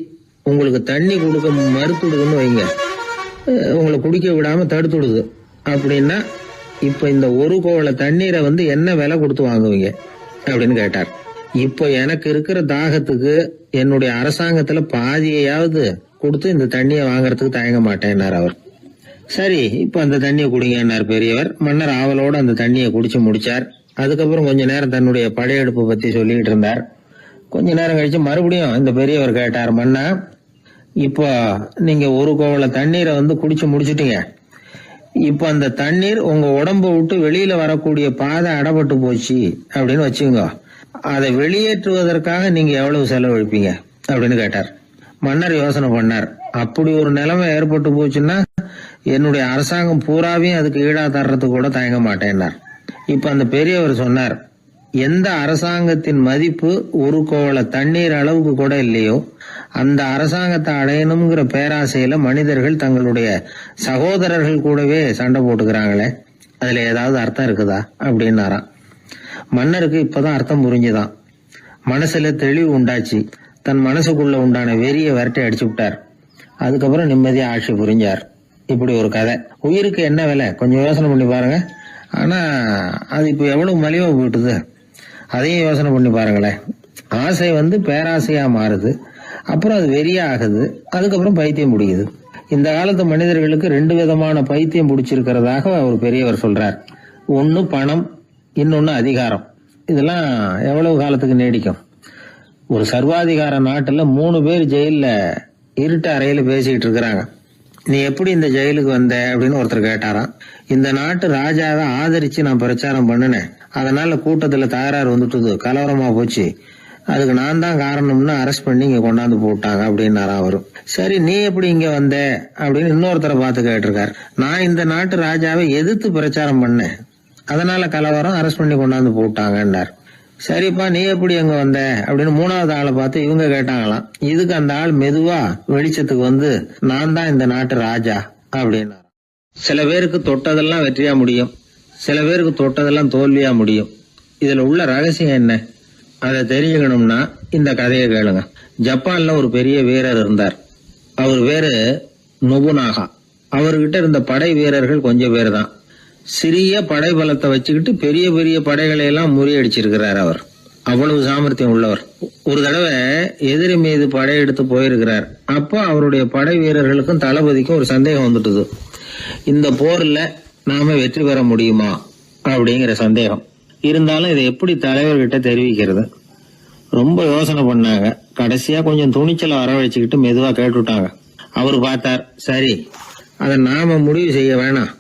உங்களுக்கு தண்ணி கொடுக்க மறுத்துடுதுன்னு வைங்க, உங்களை குடிக்க விடாம தடுத்துடுது அப்படின்னா இப்ப இந்த ஒரு கோவள தண்ணீரை என்ன விலை கொடுத்து வாங்குவீங்க அப்படின்னு கேட்டார். இப்ப எனக்கு இருக்கிற தாகத்துக்கு என்னுடைய அரசாங்கத்துல பாதியையாவது கொடுத்து இந்த தண்ணியை வாங்கறதுக்கு தயங்க மாட்டேன்னார் அவர். சரி இப்ப அந்த தண்ணியை குடிங்கன்னார் பெரியவர். மன்னர் ஆவலோட அந்த தண்ணியை குடிச்சு முடிச்சார். அதுக்கப்புறம் கொஞ்ச நேரம் தன்னுடைய படையெடுப்பு பத்தி சொல்லிட்டு இருந்தார். கொஞ்ச நேரம் கழிச்சு மறுபடியும் இந்த பெரியவர் கேட்டார், மன்னா இப்போ நீங்க ஒரு கோவள தண்ணீரை குடிச்சு முடிச்சுட்டீங்க. இப்ப அந்த தண்ணீர் உங்க உடம்ப விட்டு வெளியில வரக்கூடிய பாதை அடப்பட்டு போச்சு அப்படின்னு வச்சுங்க, அதை வெளியேற்றுவதற்காக நீங்க எவ்வளவு செலவழிப்பீங்க அப்படின்னு கேட்டார். மன்னர் யோசனை பண்ணார். அப்படி ஒரு நிலைமை ஏற்பட்டு போச்சுன்னா என்னுடைய அரசாங்கம் பூராவையும் அதுக்கு ஈடா தர்றதுக்கு கூட தயங்க மாட்டேன்னார். இப்ப அந்த பெரியவர் சொன்னார், எந்த அரசாங்கத்தின் மதிப்பு ஒரு கோவள தண்ணீர் அளவுக்கு கூட இல்லையோ அந்த அரசாங்கத்தை அடையணுங்கிற பேராசையில மனிதர்கள் தங்களுடைய சகோதரர்கள் கூடவே சண்டை போட்டுக்கிறாங்களே, அதுல ஏதாவது அர்த்தம் இருக்குதா அப்படின்னாராம். மன்னருக்கு இப்பதான் அர்த்தம் புரிஞ்சுதான். மனசுல தெளிவு உண்டாச்சு. தன் மனசுக்குள்ள உண்டான வெறிய விரட்டி அடிச்சு விட்டார். அதுக்கப்புறம் நிம்மதியா ஆட்சி புரிஞ்சார். இப்படி ஒரு கதை. உயிருக்கு என்ன விலை கொஞ்சம் யோசனை பண்ணி பாருங்க. ஆனா அது இப்ப எவ்வளவு மலிவா போயிட்டுது, அதையும் யோசனை பண்ணி பாருங்களேன். ஆசை பேராசையா மாறுது, அப்புறம் அது வெறியா ஆகுது, அதுக்கப்புறம் பைத்தியம் பிடிக்குது. இந்த காலத்து மனிதர்களுக்கு 2 விதமான பைத்தியம் பிடிச்சிருக்கிறதாக ஒரு பெரியவர் சொல்றார். ஒன்னு பணம், இன்னொன்னு அதிகாரம். இதெல்லாம் எவ்வளவு காலத்துக்கு நீடிக்கும்? ஒரு சர்வாதிகார நாட்டுல 3 பேர் ஜெயில இருட்டு அறையில பேசிக்கிட்டு இருக்கிறாங்க. நீ எப்படி இந்த ஜெயிலுக்கு வந்த அப்படின்னு ஒருத்தர் கேட்டாராம். இந்த நாட்டு ராஜாவை ஆதரிச்சு நான் பிரச்சாரம் பண்ணினேன், அதனால கூட்டத்துல தகராறு வந்துட்டுது, கலவரமா போச்சு, அதுக்கு நான் தான் காரணம்னு அரெஸ்ட் பண்ணி இங்க கொண்டாந்து போட்டாங்க அப்படின்னாரா அவரும். சரி நீ எப்படி இங்க வந்த அப்படின்னு இன்னொருத்தரை பார்த்து கேட்டிருக்காரு. நான் இந்த நாட்டு ராஜாவை எதிர்த்து பிரச்சாரம் பண்ணேன், அதனால கலவரம், அரெஸ்ட் பண்ணி கொண்டாந்து போட்டாங்கன்னார். சரிப்பா நீ எப்படி அங்க வந்த அப்படின்னு 3வது ஆளை பார்த்து இவங்க கேட்டாங்களாம். இதுக்கு அந்த ஆள் மெதுவா வெளிச்சத்துக்கு நான் தான் இந்த நாட்டு ராஜா அப்படின்னா. சில பேருக்கு தொட்டதெல்லாம் வெற்றியா முடியும், சில பேருக்கு தொட்டதெல்லாம் தோல்வியா முடியும். இதுல உள்ள ரகசியம் என்ன? அதை தெரிஞ்சுக்கணும்னா இந்த கதையை கேளுங்க. ஜப்பான்ல ஒரு பெரிய வீரர் இருந்தார். அவர் பேரு நொபுனாகா. அவர்கிட்ட இருந்த படை வீரர்கள் கொஞ்சம் பேர் தான். சிறிய படை பலத்தை வச்சுக்கிட்டு பெரிய பெரிய படைகளை எல்லாம் முறியடிச்சிருக்கிறார். அவர் அவ்வளவு சாமர்த்தியம் உள்ளவர். ஒரு தடவை எதிரி மீது படையெடுத்து போயிருக்கிறார். அப்போ அவருடைய படை வீரர்களுக்கும் தளபதிக்கும் ஒரு சந்தேகம் வந்துட்டுது. இந்த போர்ல நாம வெற்றி பெற முடியுமா அப்படிங்கிற சந்தேகம் இருந்தாலும் இதை எப்படி தலைவர்கிட்ட தெரிவிக்கிறது? ரொம்ப யோசனை பண்ணாங்க. கடைசியா கொஞ்சம் துணிச்சலை வரவழைச்சுக்கிட்டு மெதுவா கேட்டுட்டாங்க. அவர் பார்த்தார், சரி அதை நாம முடிவு செய்ய வேணாம்,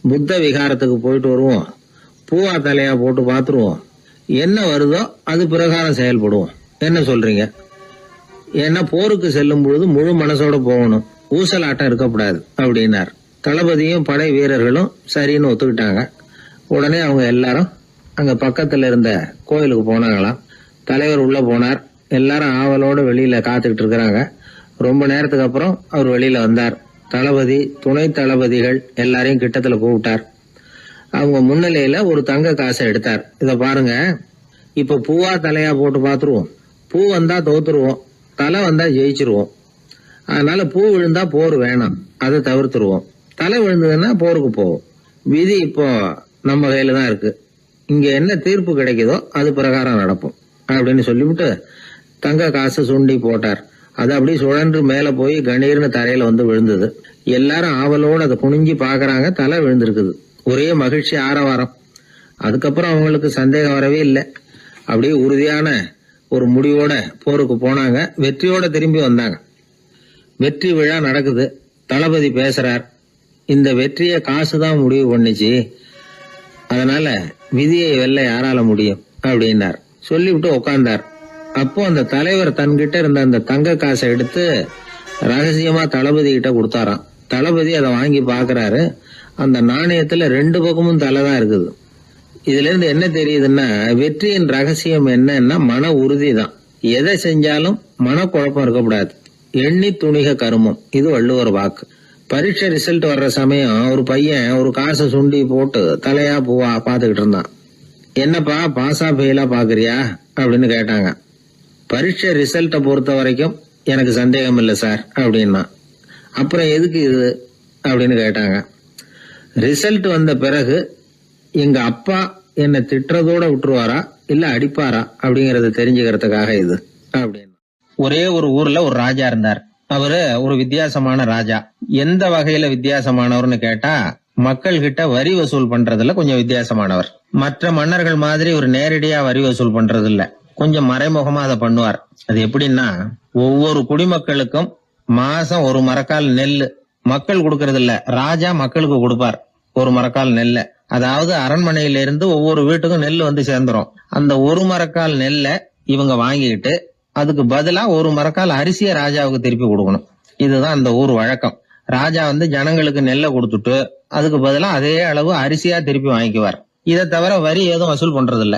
புத்த விகாரத்துக்கு போயிட்டு வருவோம், பூவா தலையா போட்டு பாத்துருவோம், என்ன வருதோ அது பிரகாரம் செயல்படுவோம், என்ன சொல்றீங்க? ஏன்னா போருக்கு செல்லும் பொழுது முழு மனசோட போகணும், ஊசலாட்டம் இருக்கக்கூடாது அப்படின்னார். தளபதியும் படை வீரர்களும் சரின்னு ஒத்துக்கிட்டாங்க. உடனே அவங்க எல்லாரும் அங்க பக்கத்துல இருந்த கோயிலுக்கு போனாங்களாம். தலைவர் உள்ள போனார். எல்லாரும் ஆவலோட வெளியில காத்துக்கிட்டு இருக்கிறாங்க. ரொம்ப நேரத்துக்கு அப்புறம் அவர் வெளியில வந்தார். தளபதி, துணை தளபதிகள் எல்லாரையும் கிட்டத்துல கூப்பிட்டார். அவங்க முன்னிலையில ஒரு தங்க காசை எடுத்தார். இத பாருங்க, இப்ப பூவா தலையா போட்டு பாத்துருவோம். பூ வந்தா தோத்துருவோம், தலை வந்தா ஜெயிச்சிருவோம். அதனால பூ விழுந்தா போர் வேணாம், அதை தவிர்த்துருவோம். தலை விழுந்ததுன்னா போருக்கு போவோம். விதி இப்போ நம்ம கையில தான் இருக்கு. இங்க என்ன தீர்ப்பு கிடைக்குதோ அது பிரகாரம் நடப்போம் அப்படின்னு சொல்லிவிட்டு தங்க காசு சுண்டி போட்டார். அது அப்படியே சுழன்று மேல போய் கணீர்னு தரையில வந்து விழுந்தது. எல்லாரும் ஆவலோடு அதை குனிஞ்சி பாக்குறாங்க. தலை விழுந்திருக்குது. ஒரே மகிழ்ச்சி, ஆரவாரம். அதுக்கப்புறம் அவங்களுக்கு சந்தேகம் வரவே இல்லை. அப்படியே உறுதியான ஒரு முடிவோட போருக்கு போனாங்க. வெற்றியோட திரும்பி வந்தாங்க. வெற்றி விழா நடக்குது. தளபதி பேசுறார், இந்த வெற்றியை காசுதான் முடிவு பண்ணிச்சு, அதனால விதியை வெல்ல யாரால முடியும் அப்படின்னார். சொல்லிவிட்டு உட்கார்ந்தார். அப்போ அந்த தலைவர் தன்கிட்ட இருந்த அந்த தங்க காசை எடுத்து ரகசியமா தளபதி கிட்ட கொடுத்தாராம். தளபதி அதை வாங்கி பாக்குறாரு. அந்த நாணயத்துல 2 பக்கமும் தலை தான் இருக்குது. இதுல இருந்து என்ன தெரியுதுன்னா, வெற்றியின் ரகசியம் என்னன்னா மன உறுதி தான். எதை செஞ்சாலும் மனக்குழப்பம் இருக்கக்கூடாது. எண்ணி துணிக கருமம், இது வள்ளுவர் வாக்கு. பரீட்சை ரிசல்ட் வர்ற சமயம் ஒரு பையன் ஒரு காசை சுண்டி போட்டு தலையா பூவா பாத்துக்கிட்டு இருந்தான். என்னப்பா பாஸா ஃபெயிலா பாக்குறியா அப்படின்னு கேட்டாங்க. பரீட்சை ரிசல்ட்டை பொறுத்த வரைக்கும் எனக்கு சந்தேகம் இல்லை சார் அப்படின்னா. அப்புறம் எதுக்கு இது அப்படின்னு கேட்டாங்க. ரிசல்ட் வந்த பிறகு எங்க அப்பா என்னை திட்டுறதோட விட்டுருவாரா இல்ல அடிப்பாரா அப்படிங்கறத தெரிஞ்சுக்கிறதுக்காக இது அப்படின்னு. ஒரே ஒரு ஊர்ல ஒரு ராஜா இருந்தார். அவரு ஒரு வித்தியாசமான ராஜா. எந்த வகையில வித்தியாசமானவர்னு கேட்டா, மக்கள் கிட்ட வரி வசூல் பண்றதுல கொஞ்சம் வித்தியாசமானவர். மற்ற மன்னர்கள் மாதிரி ஒரு நேரடியா வரி வசூல் பண்றது இல்ல, கொஞ்சம் மறைமுகமா அதை பண்ணுவார். அது எப்படின்னா, ஒவ்வொரு குடிமக்களுக்கும் மாசம் ஒரு மரக்கால் நெல்லு மக்கள் கொடுக்கறது இல்ல, ராஜா மக்களுக்கு கொடுப்பார். ஒரு மரக்கால் நெல்ல, அதாவது அரண்மனையில இருந்து ஒவ்வொரு வீட்டுக்கும் நெல் வந்து சேர்ந்துரும். அந்த ஒரு மரக்கால் நெல்ல இவங்க வாங்கிக்கிட்டு அதுக்கு பதிலா ஒரு மரக்கால் அரிசியை ராஜாவுக்கு திருப்பி கொடுக்கணும். இதுதான் அந்த ஊர் வழக்கம். ராஜா வந்து ஜனங்களுக்கு நெல்லை கொடுத்துட்டு அதுக்கு பதிலா அதே அளவு அரிசியா திருப்பி வாங்கிக்குவார். இதை தவிர வரி ஏதும் வசூல் பண்றது இல்ல.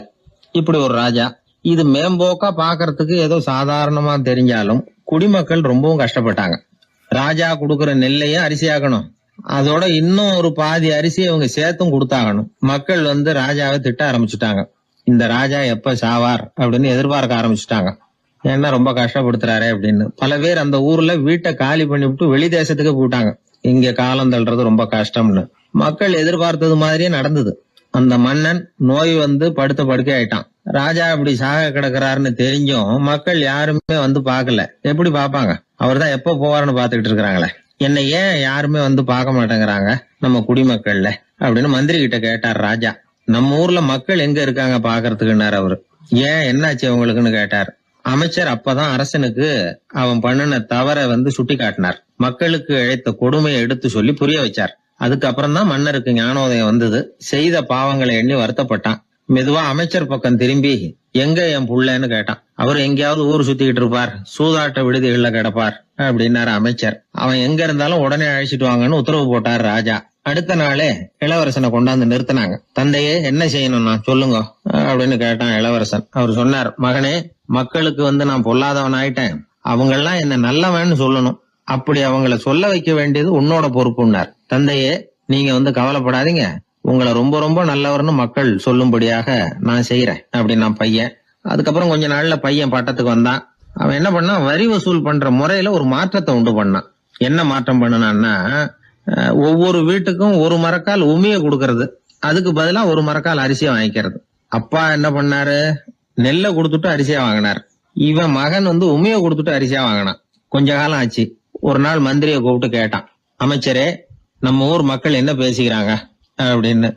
இப்படி ஒரு ராஜா. இது மேம்போக்கா பாக்குறதுக்கு ஏதோ சாதாரணமா தெரிஞ்சாலும் குடிமக்கள் ரொம்பவும் கஷ்டப்பட்டாங்க. ராஜா கொடுக்கற நெல்லையும் அரிசியாக்கணும், அதோட இன்னும் ஒரு பாதி அரிசியை இவங்க சேர்த்தும் கொடுத்தாகணும். மக்கள் வந்து ராஜாவை திட்ட ஆரம்பிச்சுட்டாங்க. இந்த ராஜா எப்ப சாவார் அப்படின்னு எதிர்பார்க்க ஆரம்பிச்சுட்டாங்க. ஏன்னா ரொம்ப கஷ்டப்படுத்துறாரு அப்படின்னு. பல பேர் அந்த ஊர்ல வீட்டை காலி பண்ணிவிட்டு வெளி தேசத்துக்கு போயிட்டாங்க. இங்க காலம் தள்ளுறது ரொம்ப கஷ்டம்னு. மக்கள் எதிர்பார்த்தது மாதிரியே நடந்தது. அந்த மன்னன் நோய் வந்து படுத்த படுக்கை ஆயிட்டான். ராஜா இப்படி சாக கிடக்குறாருன்னு தெரிஞ்சும் மக்கள் யாருமே வந்து பாக்கல. எப்படி பாப்பாங்க? அவர் தான் எப்ப போவாருன்னு பாத்துக்கிட்டு இருக்கிறாங்களே. என்ன ஏன் யாருமே வந்து பார்க்க மாட்டேங்கிறாங்க நம்ம குடிமக்கள்ல அப்படின்னு மந்திரி கிட்ட கேட்டார் ராஜா. நம்ம ஊர்ல மக்கள் எங்க இருக்காங்க பாக்குறதுக்குன்னாரு அவரு. ஏன் என்னாச்சு அவங்களுக்குன்னு கேட்டார். அமைச்சர் அப்பதான் அரசனுக்கு அவன் பண்ணின தவறை வந்து சுட்டி காட்டினார். மக்களுக்கு இழைத்த கொடுமையை எடுத்து சொல்லி புரிய வச்சார். அதுக்கப்புறம் தான் மன்னருக்கு ஞானோதயம் வந்தது. செய்த பாவங்களை எண்ணி வருத்தப்பட்டான். மெதுவா அமைச்சர் பக்கம் திரும்பி, எங்க என் புள்ளன்னு கேட்டான். அவர் எங்கேயாவது ஊர் சுத்திக்கிட்டு இருப்பார், சூதாட்ட விடுதிகள்ல கிடப்பார் அப்படின்னாரு அமைச்சர். அவன் எங்க இருந்தாலும் உடனே அழைச்சிட்டு வாங்கன்னு உத்தரவு போட்டார் ராஜா. அடுத்த நாளே இளவரசனை கொண்டாந்து நிறுத்தினாங்க. தந்தையே, என்ன செய்யணும்னா சொல்லுங்க அப்படின்னு கேட்டான் இளவரசன். அவர் சொன்னார், மகனே, மக்களுக்கு வந்து நான் பொல்லாதவன் ஆயிட்டேன், அவங்கெல்லாம் என்ன நல்லவன்னு சொல்லணும். அப்படி அவங்கள சொல்ல வைக்க வேண்டியது உன்னோட பொறுப்புன்னார். தந்தையே, நீங்க வந்து கவலைப்படாதீங்க, உங்களை ரொம்ப ரொம்ப நல்லவர்னு மக்கள் சொல்லும்படியாக நான் செய்யறேன் அப்படின்னா பையன். அதுக்கப்புறம் கொஞ்ச நாள்ல பையன் பட்டத்துக்கு வந்தான். அவன் என்ன பண்ணான், வரி வசூல் பண்ற முறையில ஒரு மாற்றத்தை உண்டு பண்ணான். என்ன மாற்றம் பண்ணனான்னா, ஒவ்வொரு வீட்டுக்கும் ஒரு மரக்கால் உமிய கொடுக்கறது, அதுக்கு பதிலா ஒரு மரக்கால் அரிசியை வாங்கிக்கிறது. அப்பா என்ன பண்ணாரு, நெல்லை கொடுத்துட்டு அரிசியா வாங்கினார். இவன் மகன் உமிய கொடுத்துட்டு அரிசியா வாங்கினான். கொஞ்ச காலம் ஆச்சு. ஒரு நாள் மந்திரியை கூப்பிட்டு கேட்டான், அமைச்சரே, நம்ம ஊர் மக்கள் என்ன பேசிக்கிறாங்க அப்படின்னு.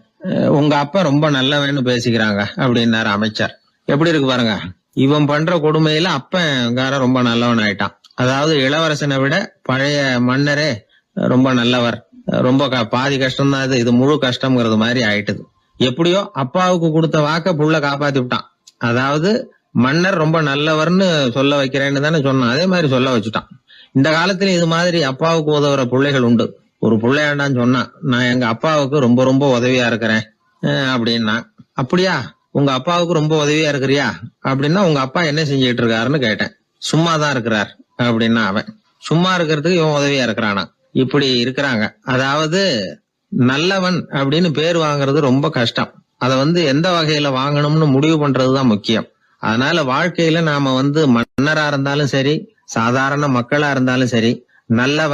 உங்க அப்பா ரொம்ப நல்லவன்னு பேசிக்கிறாங்க அப்படின்னாரு அமைச்சர். எப்படி இருக்கு பாருங்க, இவன் பண்ற கொடுமையில அப்பன் ரொம்ப நல்லவன் ஆயிட்டான். அதாவது இளவரசனை விட பழைய மன்னரே ரொம்ப நல்லவர், ரொம்ப பாதி கஷ்டம் தான் இது முழு கஷ்டம்ங்கிறது மாதிரி ஆயிட்டுது. எப்படியோ அப்பாவுக்கு கொடுத்த வாக்க புள்ள காப்பாத்தி விட்டான். அதாவது மன்னர் ரொம்ப நல்லவர்னு சொல்ல வைக்கிறேன்னு தானே சொன்னான், அதே மாதிரி சொல்ல வச்சுட்டான். இந்த காலத்துல இது மாதிரி அப்பாவுக்கு உதவுற பிள்ளைகள் உண்டு. ஒரு பிள்ளையாண்டான்னு சொன்னான், நான் எங்க அப்பாவுக்கு ரொம்ப ரொம்ப உதவியா இருக்கிறேன் அப்படின்னா. அப்படியா, உங்க அப்பாவுக்கு ரொம்ப உதவியா இருக்கிறியா அப்படின்னா, உங்க அப்பா என்ன செஞ்சுட்டு இருக்காருன்னு கேட்டேன். சும்மாதான் இருக்கிறார் அப்படின்னா அவன். சும்மா இருக்கிறதுக்கு இவன் உதவியா இருக்கிறானா? இப்படி இருக்கிறாங்க. அதாவது நல்லவன் அப்படின்னு பேர் வாங்குறது ரொம்ப கஷ்டம். அத எந்த வகையில வாங்கணும்னு முடிவு பண்றதுதான் முக்கியம். அதனால வாழ்க்கையில நாம மன்னரா இருந்தாலும் சரி, சாதாரண மக்களா இருந்தாலும் சரி, நல்லவன்